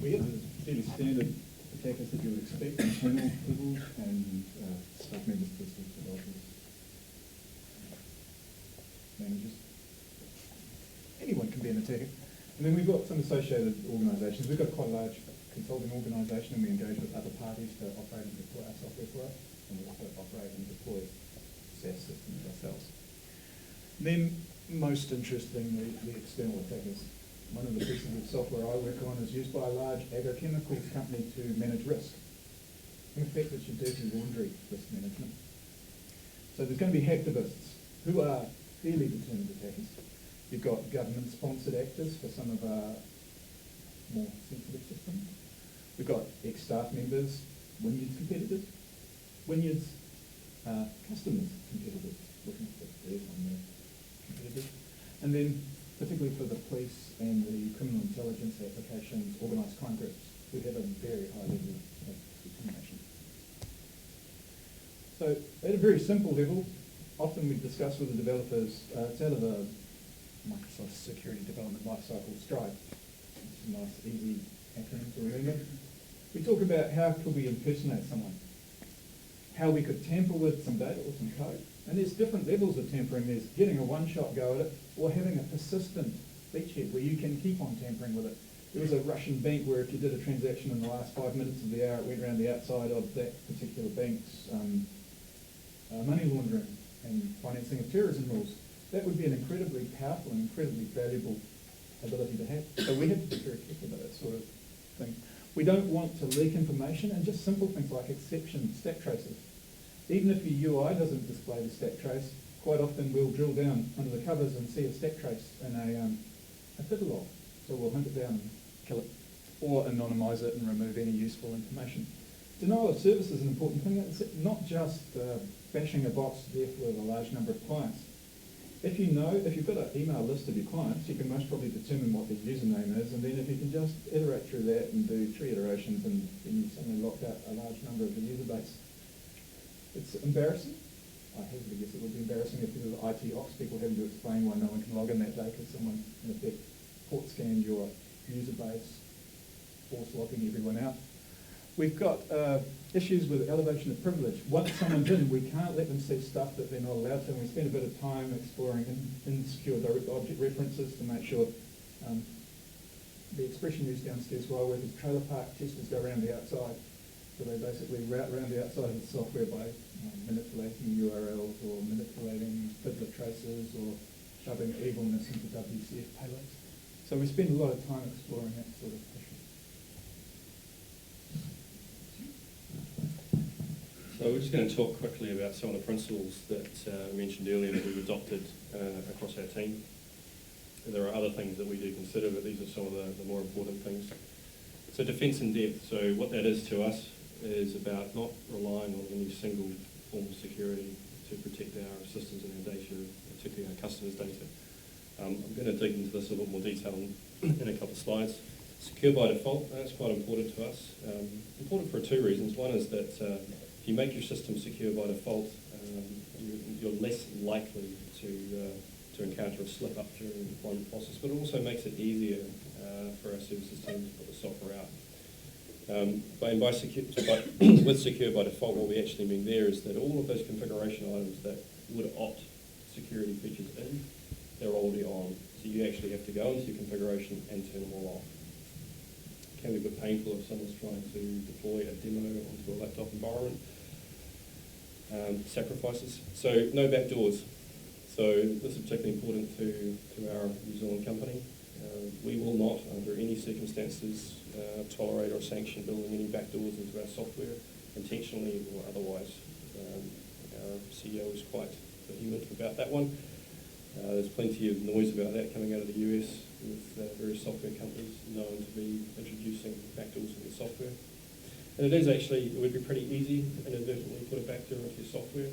We have the fairly standard attackers that you would expect, internal people and staff members, testers, developers, managers. Anyone can be an attacker. And then we've got some associated organisations. We've got quite a large consulting organisation, and we engage with other parties to operate and deploy our software for us, and we also operate and deploy SaaS systems ourselves. And then, most interestingly, the external attackers. One of the pieces of software I work on is used by a large agrochemicals company to manage risk. In effect, it's your dirty laundry risk management. So there's going to be hacktivists who are fairly determined attackers. You've got government-sponsored actors for some of our more sensitive systems. We've got ex-staff members, Wynyard's competitors, Wynyard's customers' competitors, looking for theirs on their competitors. And then, particularly for the police and the criminal intelligence applications, organised crime groups, who have a very high level of determination. So, at a very simple level, often we discuss with the developers, it's out of a Microsoft Security Development Lifecycle Stripe. It's a nice, easy acronym to remember. We talk about how could we impersonate someone, how we could tamper with some data or some code. And there's different levels of tampering. There's getting a one-shot go at it, or having a persistent beachhead where you can keep on tampering with it. There was a Russian bank where if you did a transaction in the last 5 minutes of the hour, it went around the outside of that particular bank's money laundering and financing of terrorism rules. That would be an incredibly powerful and incredibly valuable ability to have. So we have to be very careful about that sort of thing. We don't want to leak information, and just simple things like exception stack traces. Even if your UI doesn't display the stack trace, quite often we'll drill down under the covers and see a stack trace in a fiddle log. So we'll hunt it down and kill it, or anonymise it and remove any useful information. Denial of service is an important thing. It's not just bashing a box to death with a large number of clients. If you've got an email list of your clients, you can most probably determine what their username is, and then if you can just iterate through that and do 3 iterations, and then you've suddenly locked out a large number of the user base. It's embarrassing. I hazard to guess it would be embarrassing if there was IT ops people having to explain why no one can log in that day because someone, in effect, port scanned your user base, force locking everyone out. We've got issues with elevation of privilege. Once someone's in, we can't let them see stuff that they're not allowed to, and we spend a bit of time exploring insecure direct object references to make sure the expression used downstairs where I work is trailer park testers go around the outside. So they basically route around the outside of the software by manipulating URLs or manipulating fiddler traces or shoving evilness into WCF payloads. So we spend a lot of time exploring that sort of issue. So So we're just going to talk quickly about some of the principles that I mentioned earlier that we've adopted across our team. And there are other things that we do consider, but these are some of the more important things. So defence in depth. So what that is to us is about not relying on any single form of security to protect our systems and our data, particularly our customers' data. I'm going to dig into this in a little more detail in a couple of slides. Secure by default, that's quite important to us. Important for two reasons. One is that if you make your system secure by default, you're less likely to encounter a slip up during the deployment process, but it also makes it easier for our services team to put the software out. With secure by default, what we actually mean there is that all of those configuration items that would opt security features in, they're already on. So you actually have to go into your configuration and turn them all off. It can be a bit painful if someone's trying to deploy a demo onto a laptop environment. Sacrifices. So no backdoors. So this is particularly important to our New Zealand company. We will not, under any circumstances, tolerate or sanction building any backdoors into our software, intentionally or otherwise. Our CEO is quite vehement about that one. There's plenty of noise about that coming out of the US with various software companies known to be introducing backdoors into software. And it would be pretty easy to inadvertently put a backdoor into your software.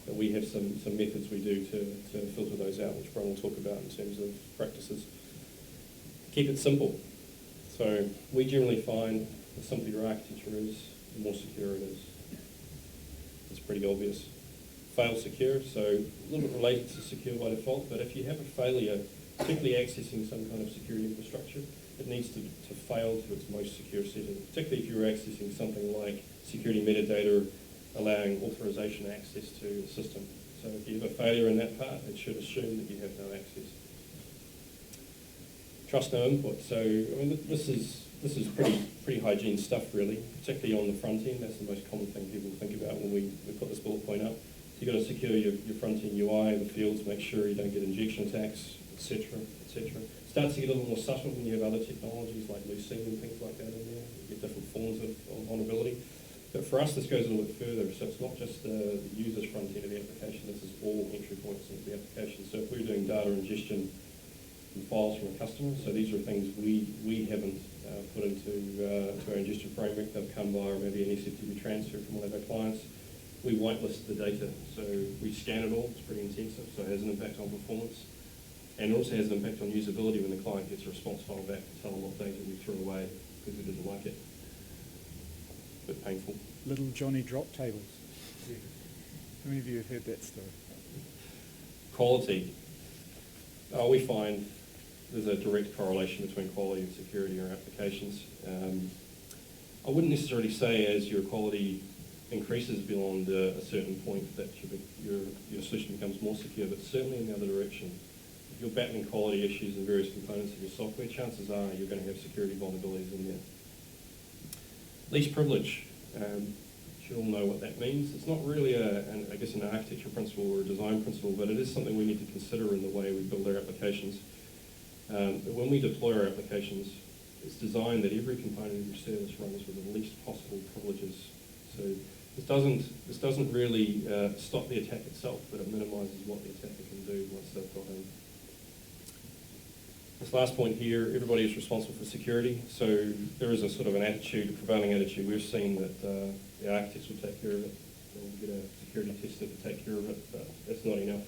But we have some methods we do to filter those out, which Bryn will talk about in terms of practices. Keep it simple. So we generally find the simpler your architecture is, the more secure it is. It's pretty obvious. Fail secure, so a little bit related to secure by default, but if you have a failure, particularly accessing some kind of security infrastructure, it needs to fail to its most secure setting, particularly if you're accessing something like security metadata allowing authorization access to the system. So if you have a failure in that part, it should assume that you have no access. Trust no input. So I mean, this is pretty hygiene stuff really, particularly on the front end. That's the most common thing people think about when we put this bullet point up. So you've got to secure your front end UI, the fields, make sure you don't get injection attacks, etc., etc. Starts to get a little more subtle when you have other technologies like leucine and things like that in there. You get different forms of vulnerability. But for us, this goes a little bit further. So it's not just the user's front end of the application. This is all entry points into the application. So if we're doing data ingestion from files from a customer, so these are things we haven't put into our ingestion framework. They've come via maybe an SFTP transfer from one of our clients. We whitelist the data. So we scan it all. It's pretty intensive. So it has an impact on performance. And it also has an impact on usability when the client gets a response file back to tell them what data we threw away because we didn't like it. A bit painful. Little Johnny drop tables. How many of you have heard that story? Quality. We find there's a direct correlation between quality and security in our applications. I wouldn't necessarily say as your quality increases beyond a certain point that your solution becomes more secure, but certainly in the other direction. If you're battling quality issues in various components of your software, chances are you're going to have security vulnerabilities in there. Least privilege. You all know what that means. It's not really an architecture principle or a design principle, but it is something we need to consider in the way we build our applications. When we deploy our applications, it's designed that every component of your service runs with the least possible privileges. So this doesn't really stop the attack itself, but it minimises what the attacker can do once they've got in. This last point here, everybody is responsible for security. So there is a sort of an attitude, a prevailing attitude. We've seen that the architects will take care of it. We'll get a security tester to take care of it, but that's not enough.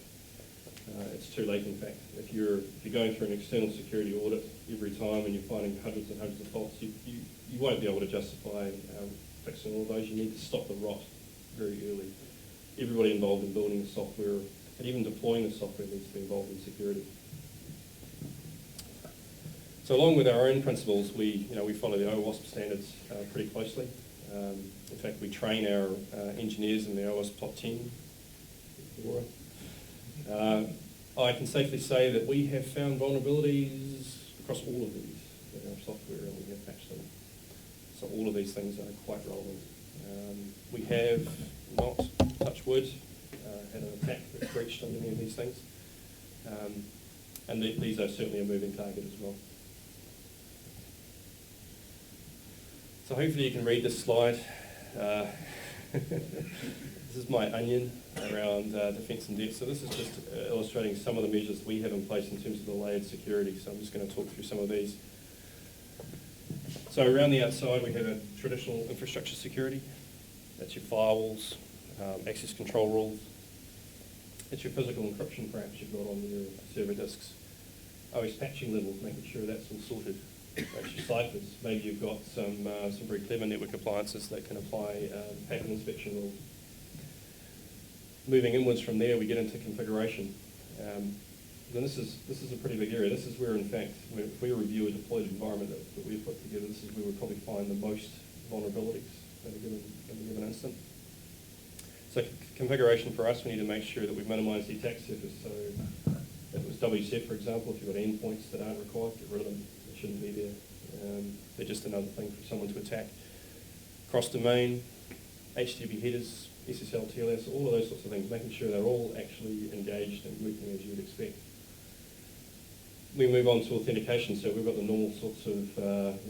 It's too late, in fact. If you're going through an external security audit every time and you're finding hundreds and hundreds of faults, you won't be able to justify fixing all of those. You need to stop the rot very early. Everybody involved in building the software and even deploying the software needs to be involved in security. So along with our own principles, we follow the OWASP standards pretty closely. In fact, we train our engineers in the OWASP top 10. I can safely say that we have found vulnerabilities across all of these in our software and we have patched them. So all of these things are quite relevant. We have not, touch wood, had an attack that breached on any of these things. And these are certainly a moving target as well. So hopefully you can read this slide. This is my onion around defence in depth. So this is just illustrating some of the measures we have in place in terms of the layered security. So I'm just going to talk through some of these. So around the outside we have a traditional infrastructure security. That's your firewalls, access control rules. It's your physical encryption perhaps you've got on your server disks. OS patching levels, making sure that's all sorted. That's your ciphers. Maybe you've got some very clever network appliances that can apply packet inspection rules. Moving inwards from there, we get into configuration. Then this is a pretty big area. This is where, in fact, if we review a deployed environment that we've put together, this is where we probably find the most vulnerabilities in a given instant. So configuration for us, we need to make sure that we've minimised the attack surface. So if it was WCF, for example, if you've got endpoints that aren't required, get rid of them. They shouldn't be there. They're just another thing for someone to attack. Cross-domain, HTTP headers, SSL, TLS, all of those sorts of things, making sure they're all actually engaged and working as you would expect. We move on to authentication, so we've got the normal sorts of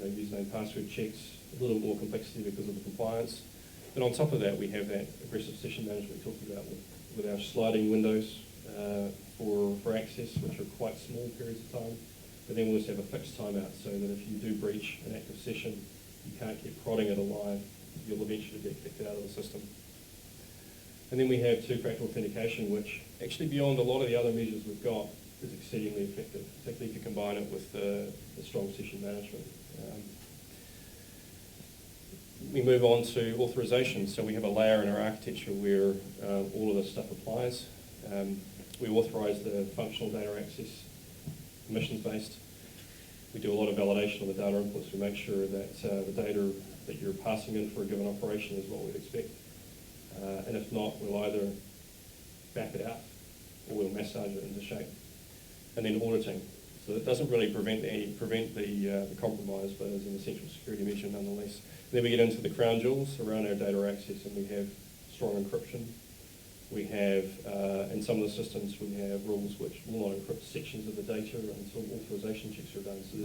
username, password checks, a little more complexity because of the compliance. But on top of that, we have that aggressive session management we talked about with our sliding windows for access, which are quite small periods of time. But then we also have a fixed timeout, so that if you do breach an active session, you can't keep prodding it alive. You'll eventually get kicked out of the system. And then we have two-factor authentication, which actually beyond a lot of the other measures we've got is exceedingly effective, particularly if you combine it with the strong session management. We move on to authorization. So we have a layer in our architecture where all of this stuff applies. We authorize the functional data access, permissions-based. We do a lot of validation of the data inputs. We make sure that the data that you're passing in for a given operation is what we'd expect. And if not, we'll either back it out or we'll massage it into shape. And then auditing. So it doesn't really prevent the compromise, but is an essential security measure nonetheless. And then we get into the crown jewels around our data access, and we have strong encryption. We have, in some of the systems, we have rules which will not encrypt sections of the data until authorization checks are done. So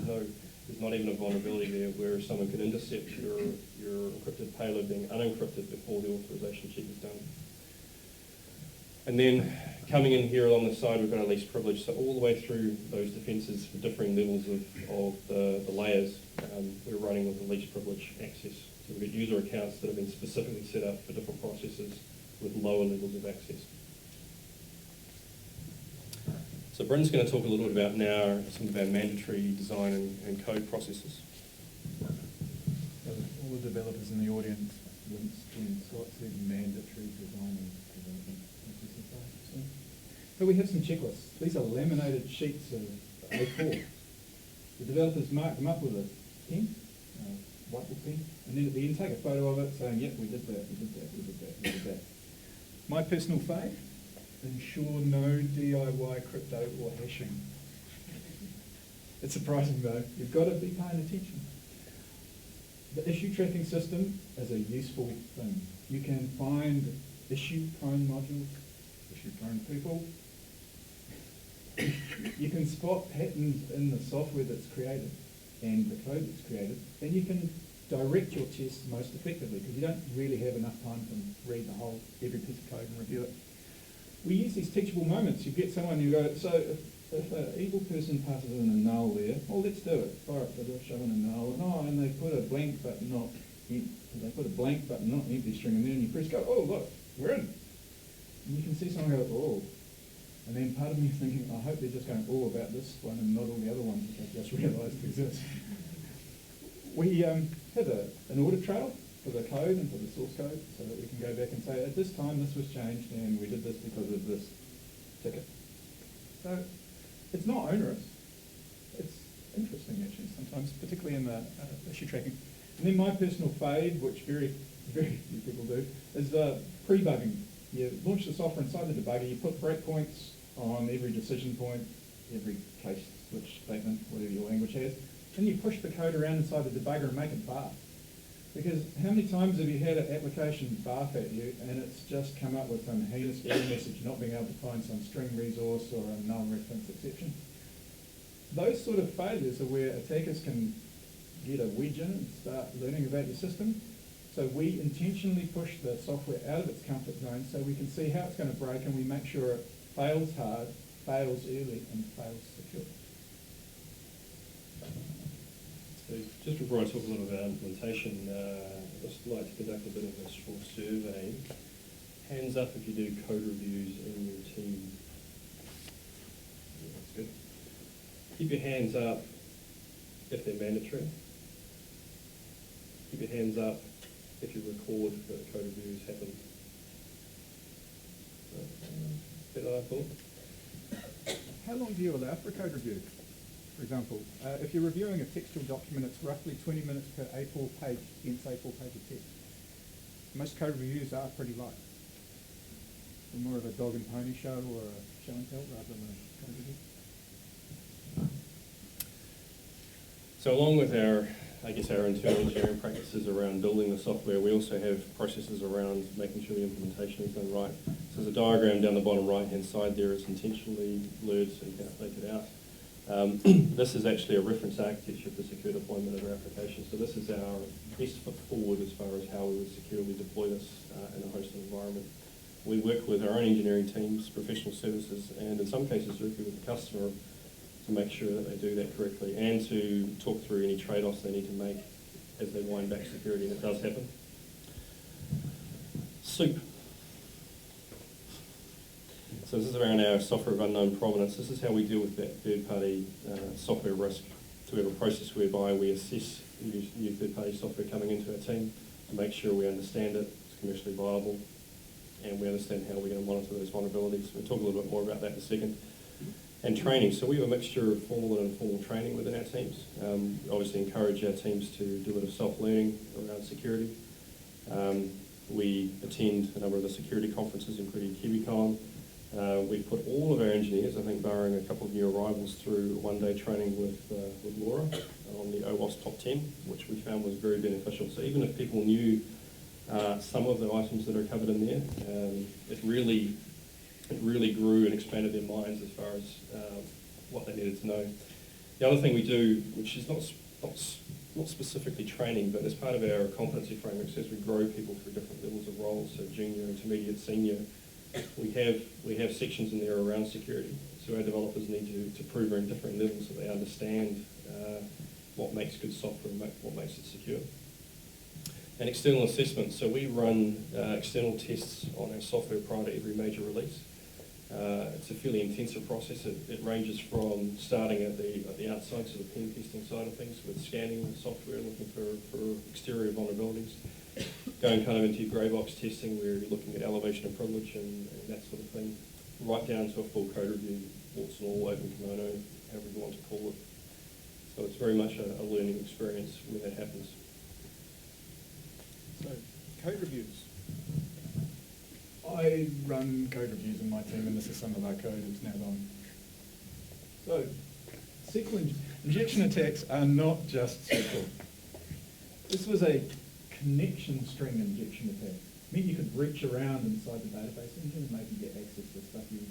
there's not even a vulnerability there where someone can intercept your encrypted payload being unencrypted before the authorization check is done. And then coming in here along the side, we've got a least privilege. So all the way through those defences for differing levels of the layers, we're running with the least privilege access. So we've got user accounts that have been specifically set up for different processes with lower levels of access. So Bryn's going to talk a little bit about now some of our mandatory design and code processes. All the developers in the audience, when Scot said mandatory design and development processes. So we have some checklists. These are laminated sheets of A4. The developers mark them up with a pen, whiteboard pen, and then at the end take a photo of it saying, yep, we did that, we did that, we did that, we did that. My personal fave, ensure no DIY crypto or hashing. It's surprising though, you've got to be paying attention. The issue tracking system is a useful thing. You can find issue-prone modules, issue-prone people. You can spot patterns in the software that's created and the code that's created, and you can direct your tests most effectively because you don't really have enough time to read every piece of code and review it. We use these teachable moments. You get someone, you go, so if an evil person passes in a null there, well, let's do it. Fire up the door, shove in a null, and they put a blank but not empty string in there, and you press go, oh, look, we're in. And you can see someone go, oh. And then part of me is thinking, I hope they're just going all about this one and not all the other ones that they've just realised exist. We have an audit trail for the code and for the source code so that we can go back and say, at this time this was changed and we did this because of this ticket. So it's not onerous. It's interesting actually sometimes, particularly in the issue tracking. And then my personal fave, which very, very few people do, is pre-bugging. You launch the software inside the debugger, you put breakpoints on every decision point, every case switch statement, whatever your language has, and you push the code around inside the debugger and make it barf. Because how many times have you had an application barf at you and it's just come up with some heinous error message, not being able to find some string resource or a null reference exception? Those sort of failures are where attackers can get a wedge in and start learning about your system. So we intentionally push the software out of its comfort zone so we can see how it's going to break, and we make sure it fails hard, fails early, and fails secure. So just before I talk a little about implementation, I'd just like to conduct a bit of a straw survey. Hands up if you do code reviews in your team. Yeah, that's good. Keep your hands up if they're mandatory. Keep your hands up if you record that the code reviews happen. Better than I thought. How long do you allow for a code review? For example, if you're reviewing a textual document, it's roughly 20 minutes per A4 page, dense A4 page of text. Most code reviews are pretty light. They're more of a dog and pony show or a show and tell rather than a code review. So along with our internal engineering practices around building the software, we also have processes around making sure the implementation is done right. So there's a diagram down the bottom right-hand side there. It's intentionally blurred so you can't make it out. This is actually a reference architecture for secure deployment of our application. So this is our best foot forward as far as how we would securely deploy this in a hosted environment. We work with our own engineering teams, professional services, and in some cases directly with the customer to make sure that they do that correctly and to talk through any trade-offs they need to make as they wind back security, and it does happen. Soup. So this is around our software of unknown provenance. This is how we deal with that third-party software risk. So we have a process whereby we assess new third-party software coming into our team to make sure we understand it, it's commercially viable, and we understand how we're going to monitor those vulnerabilities. We'll talk a little bit more about that in a second. And training. So we have a mixture of formal and informal training within our teams. Obviously encourage our teams to do a bit of self-learning around security. We attend a number of the security conferences, including KiwiCon. We put all of our engineers, I think barring a couple of new arrivals, through one-day training with Laura on the OWASP Top 10, which we found was very beneficial. So even if people knew some of the items that are covered in there, it really grew and expanded their minds as far as what they needed to know. The other thing we do, which is not specifically training, but as part of our competency frameworks, as we grow people through different levels of roles, so junior, intermediate, senior, we have sections in there around security. So our developers need to prove in different levels so they understand what makes good software and what makes it secure. And external assessment. So we run external tests on our software prior to every major release. It's a fairly intensive process. It ranges from starting at the outside, so the pen testing side of things, with scanning the software, looking for exterior vulnerabilities, going kind of into your grey box testing where you're looking at elevation of privilege and that sort of thing, right down to a full code review, warts and all, open kimono, however you want to call it. So it's very much a learning experience when that happens. So, code reviews. I run code reviews in my team, and this is some of our code that's now gone. So, SQL injection attacks are not just SQL. This was a connection string injection attack. It meant you could reach around inside the database engine and maybe get access to stuff you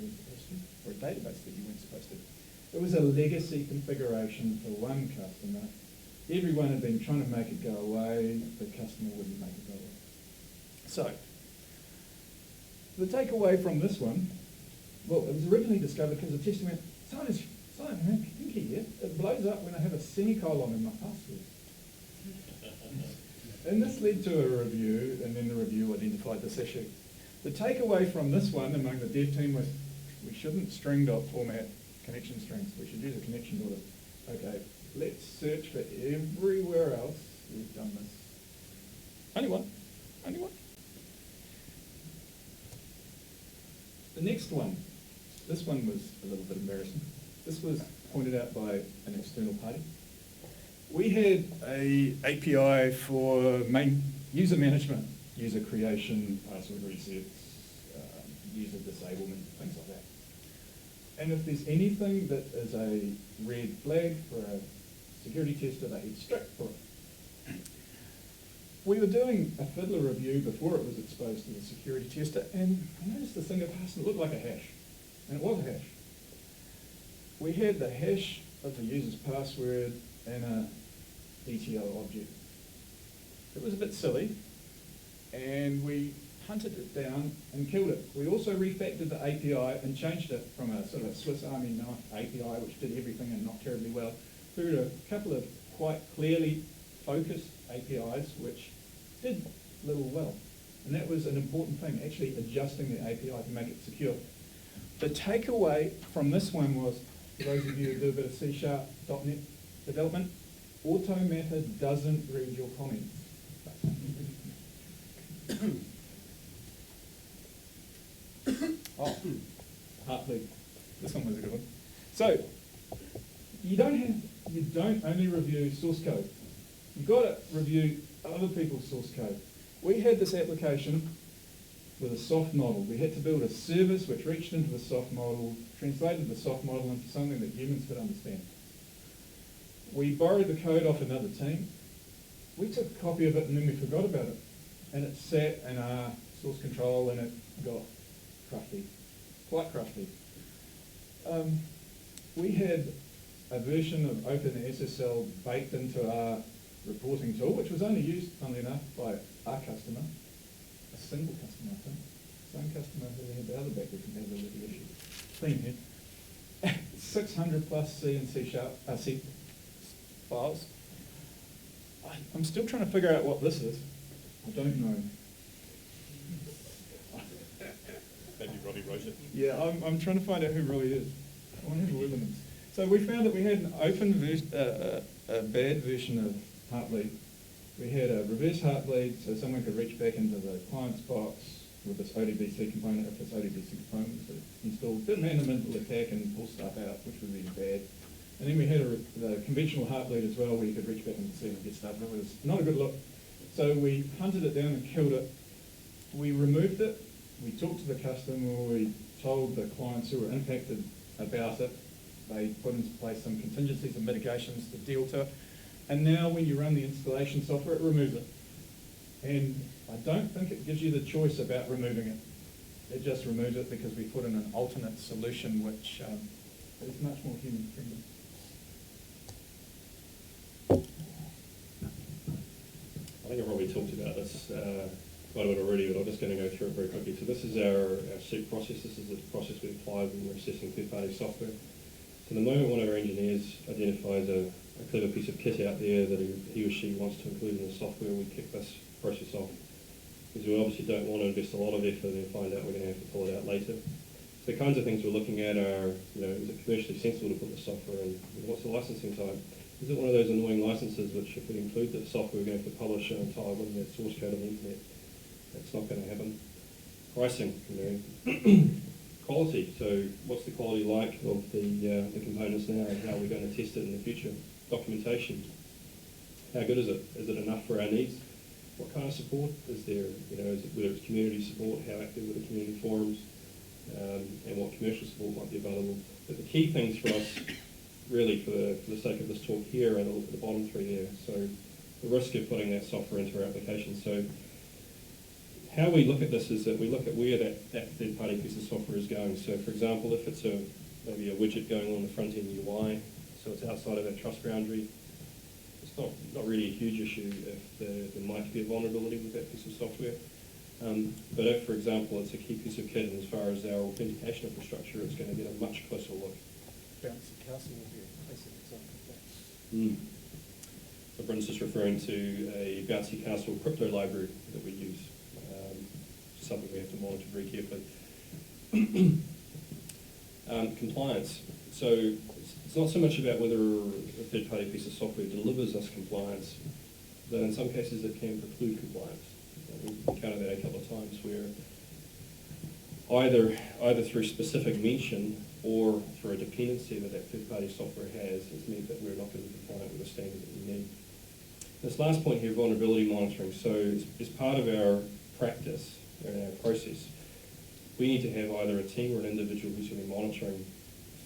weren't supposed to, or a database that you weren't supposed to. It was a legacy configuration for one customer. Everyone had been trying to make it go away. The customer wouldn't make it go away. So, the takeaway from this one, well, it was originally discovered because the tester went, Simon, pinky here. It blows up when I have a semicolon in my password. And this led to a review, and then the review identified this issue. The takeaway from this one among the dev team was, we shouldn't string.format connection strings. We should use a connection order. Okay, let's search for everywhere else we've done this. Only one. The next one, this one was a little bit embarrassing. This was pointed out by an external party. We had a API for user management, user creation, password resets, user disablement, things like that. And if there's anything that is a red flag for a security tester, they hit straight for it. We were doing a fiddler review before it was exposed to the security tester, and I noticed this thing that passed and it looked like a hash. And it was a hash. We had the hash of the user's password and a DTO object. It was a bit silly, and we hunted it down and killed it. We also refactored the API and changed it from a sort of a Swiss Army knife API, which did everything and not terribly well, through a couple of quite clearly focused APIs, which did little well. And that was an important thing, actually adjusting the API to make it secure. The takeaway from this one was, for those of you who do a bit of C#.NET development, Automata doesn't read your comments. Oh, Heartbleed. This one was a good one. So, you don't only review source code. You've got to review other people's source code. We had this application with a soft model. We had to build a service which reached into the soft model, translated the soft model into something that humans could understand. We borrowed the code off another team. We took a copy of it and then we forgot about it. And it sat in our source control and it got crufty, quite crufty. We had a version of OpenSSL baked into our reporting tool, which was only used, funnily enough, by our customer, a single customer, I think. Same customer who had the other backward compatibility issue. Theme here. 600 plus C and C# files. I'm still trying to figure out what this is. I don't know. Maybe Robbie wrote it. Yeah, I'm trying to find out who Robbie is. I want to have a word. So we found that we had an open a bad version of Heartbleed. We had a reverse Heartbleed, so someone could reach back into the client's box with this ODBC component, if this ODBC component was installed, didn't have a mental attack and pull stuff out, which was really bad. And then we had the conventional Heartbleed as well, where you could reach back and see and get stuff. It was not a good look. So we hunted it down and killed it. We removed it. We talked to the customer. We told the clients who were impacted about it. They put into place some contingencies and mitigations to deal to it. And now when you run the installation software, it removes it. And I don't think it gives you the choice about removing it. It just removes it because we put in an alternate solution which is much more human friendly. I think I've already talked about this quite a bit already, but I'm just going to go through it very quickly. So this is our SEEK process. This is the process we apply when we're assessing third-party software. So the moment one of our engineers identifies a clever piece of kit out there that he or she wants to include in the software, we kick this process off. Because we obviously don't want to invest a lot of effort and then find out we're going to have to pull it out later. So the kinds of things we're looking at are, is it commercially sensible to put the software in? What's the licensing type? Is it one of those annoying licenses which, if we include the software, we're going to have to publish an entire Wynyard source code on the internet? That's not going to happen. Pricing, quality. So what's the quality like of the components now, and how are we going to test it in the future? Documentation. How good is it? Is it enough for our needs? What kind of support is there? Whether it's community support, how active are the community forums, and what commercial support might be available. But the key things for us, really, for the sake of this talk here, are the bottom three there. So the risk of putting that software into our application. So how we look at this is that we look at where that third-party piece of software is going. So for example, if it's maybe a widget going on the front-end UI, so it's outside of that trust boundary, it's not really a huge issue if there might be a vulnerability with that piece of software. But if, for example, it's a key piece of kit, and as far as our authentication infrastructure, it's going to get a much closer look. Bouncy castle would be a classic example of that. So Bryn's just referring to a bouncy castle crypto library that we use. Something we have to monitor very carefully. Compliance. So it's not so much about whether a third-party piece of software delivers us compliance, but in some cases it can preclude compliance. We've encountered that a couple of times where either through specific mention or through a dependency that third-party software has meant that we're not going to be compliant with the standard that we need. This last point here, vulnerability monitoring. So as part of our practice and our process, we need to have either a team or an individual who's going to be monitoring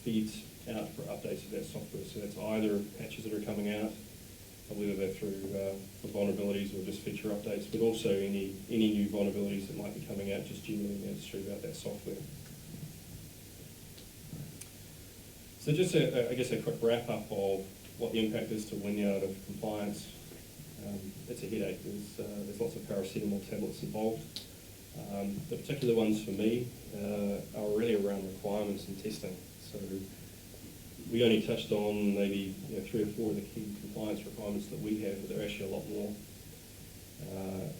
feeds out for updates of that software. So that's either patches that are coming out, whether they're through vulnerabilities or just feature updates, but also any new vulnerabilities that might be coming out just generally in the industry about that software. So just I guess a quick wrap up of what the impact is to Wynyard of compliance. It's a headache. There's lots of paracetamol tablets involved. The particular ones for me are really around requirements and testing. So we only touched on maybe 3 or 4 of the key compliance requirements that we have, but there are actually a lot more,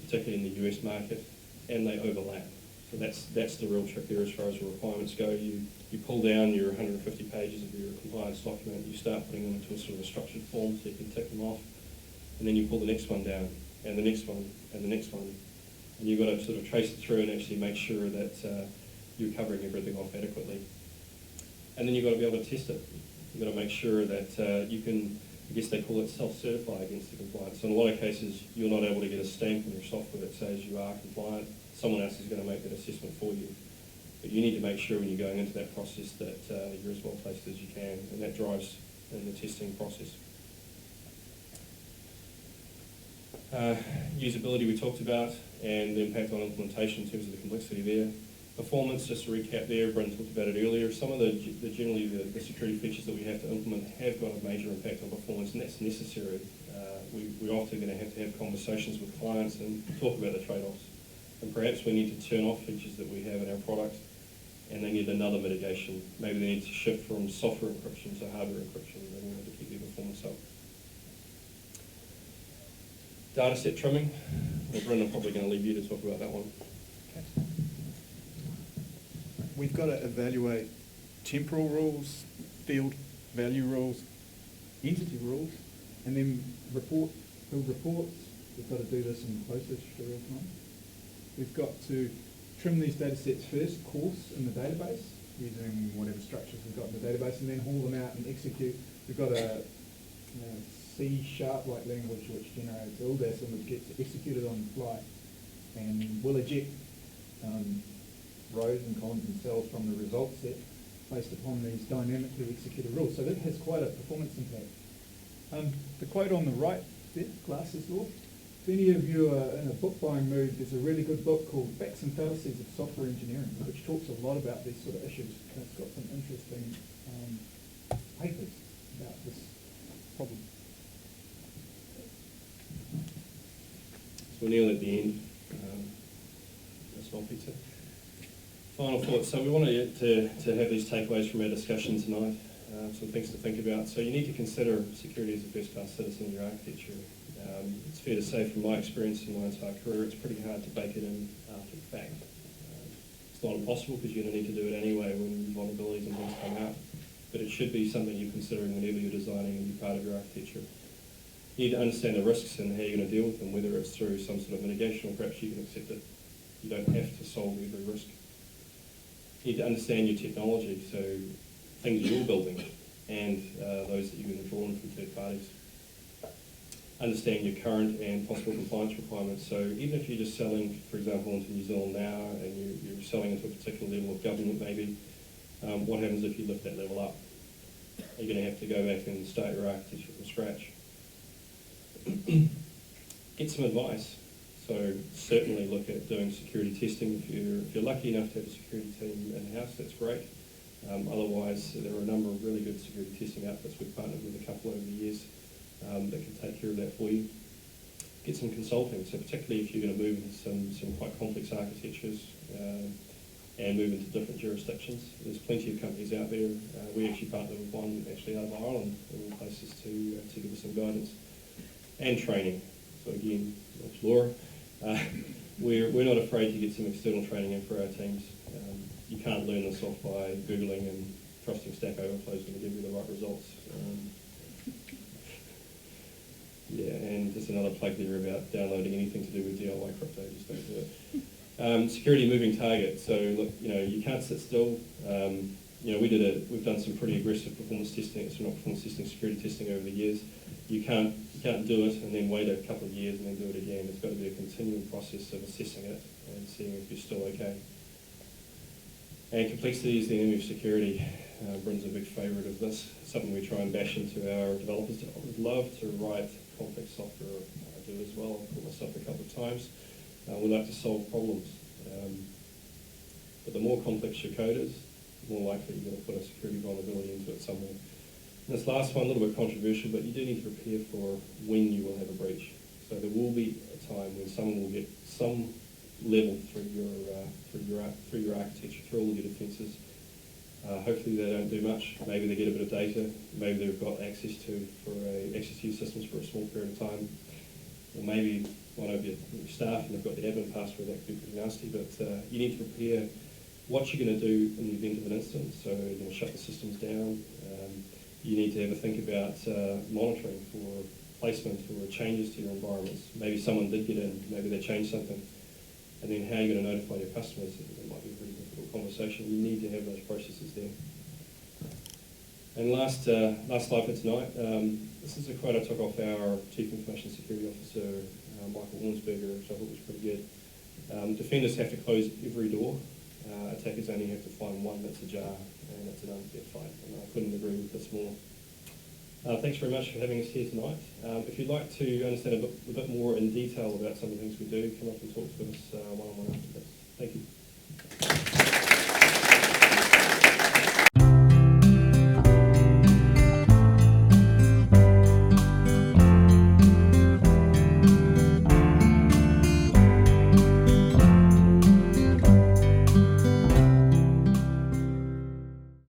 particularly in the US market, and they overlap. So that's the real trick there as far as the requirements go. You pull down your 150 pages of your compliance document, you start putting them into a sort of a structured form so you can tick them off, and then you pull the next one down, and the next one, and the next one, and you've got to sort of trace it through and actually make sure that you're covering everything off adequately. And then you've got to be able to test it. You've got to make sure that you can, I guess they call it self-certify against the compliance. So in a lot of cases, you're not able to get a stamp on your software that says you are compliant. Someone else is going to make that assessment for you. But you need to make sure when you're going into that process that you're as well placed as you can, and that drives in the testing process. Usability we talked about, and the impact on implementation in terms of the complexity there. Performance, just to recap there, Bryn talked about it earlier. Some of the security features that we have to implement have got a major impact on performance, and that's necessary. We're often going to have conversations with clients and talk about the trade-offs. And perhaps we need to turn off features that we have in our product, and they need another mitigation. Maybe they need to shift from software encryption to hardware encryption in order to keep their performance up. Data set trimming. Well, Bryn, I'm probably going to leave you to talk about that one. Okay. We've got to evaluate temporal rules, field value rules, entity rules, and then build reports. We've got to do this in close to real time. We've got to trim these data sets first, course in the database, using whatever structures we've got in the database, and then haul them out and execute. We've got a C-sharp-like language which generates LDAS and which gets executed on the fly, and will eject rows and columns and cells from the result set based upon these dynamically executed rules. So that has quite a performance impact. The quote on the right there, Glass's Law. If any of you are in a book buying mood, there's a really good book called Facts and Fallacies of Software Engineering, which talks a lot about these sort of issues. And it's got some interesting papers about this problem. So we're nearly at the end. That's all, Peter. Final thoughts. So we wanted to have these takeaways from our discussion tonight, some things to think about. So you need to consider security as a first-class citizen in your architecture. It's fair to say from my experience in my entire career, it's pretty hard to bake it in after the fact. It's not impossible because you're going to need to do it anyway when vulnerabilities and things come out, but it should be something you're considering whenever you're designing a new part of your architecture. You need to understand the risks and how you're going to deal with them, whether it's through some sort of mitigation or perhaps you can accept it. You don't have to solve every risk. You need to understand your technology, so things you're building and those that you're going to draw in from third parties. Understand your current and possible compliance requirements. So even if you're just selling, for example, into New Zealand now and you're selling into a particular level of government maybe, what happens if you lift that level up? Are you going to have to go back and start your architecture from scratch? Get some advice. So certainly look at doing security testing. If you're lucky enough to have a security team in-house, that's great. Otherwise, there are a number of really good security testing outfits. We've partnered with a couple over the years that can take care of that for you. Get some consulting, so particularly if you're going to move into some quite complex architectures and move into different jurisdictions. There's plenty of companies out there. We actually partner with one actually out of Ireland in all places to give us some guidance. And training. So again, like Laura, we're not afraid to get some external training in for our teams. You can't learn this off by Googling and trusting Stack Overflow is going to give you the right results. Yeah, and just another plug there about downloading anything to do with DIY crypto, just don't do it. Security moving target. So look, you can't sit still. We've done some pretty aggressive performance testing, so not performance testing, security testing over the years. You can't do it and then wait a couple of years and then do it again. It's got to be a continual process of assessing it and seeing if you're still okay. And complexity is the enemy of security. Bryn's a big favourite of this. It's something we try and bash into our developers. I would love to write complex software. I do as well. I've caught myself a couple of times. We like to solve problems. But the more complex your code is, the more likely you're going to put a security vulnerability into it somewhere. And this last one, a little bit controversial, but you do need to prepare for when you will have a breach. So there will be a time when someone will get some level through your architecture, through all of your defences. Hopefully they don't do much. Maybe they get a bit of data. Maybe they've got access to your systems for a small period of time. Or maybe one of your staff and they've got the admin password. That could be pretty nasty. But you need to prepare what you're going to do in the event of an incident. So you're going to shut the systems down. You need to have a think about monitoring for placement or changes to your environments. Maybe someone did get in. Maybe they changed something. And then how are you going to notify your customers? It might be a very difficult conversation. You need to have those processes there. And last slide for tonight. This is a quote I took off our Chief Information Security Officer, Michael Ornsberger, which I thought was pretty good. Defenders have to close every door. Attackers only have to find one that's ajar, and it's an unfair fight. And I couldn't agree with this more. Thanks very much for having us here tonight. If you'd like to understand a bit more in detail about some of the things we do, come up and talk to us one-on-one after this. Thank you.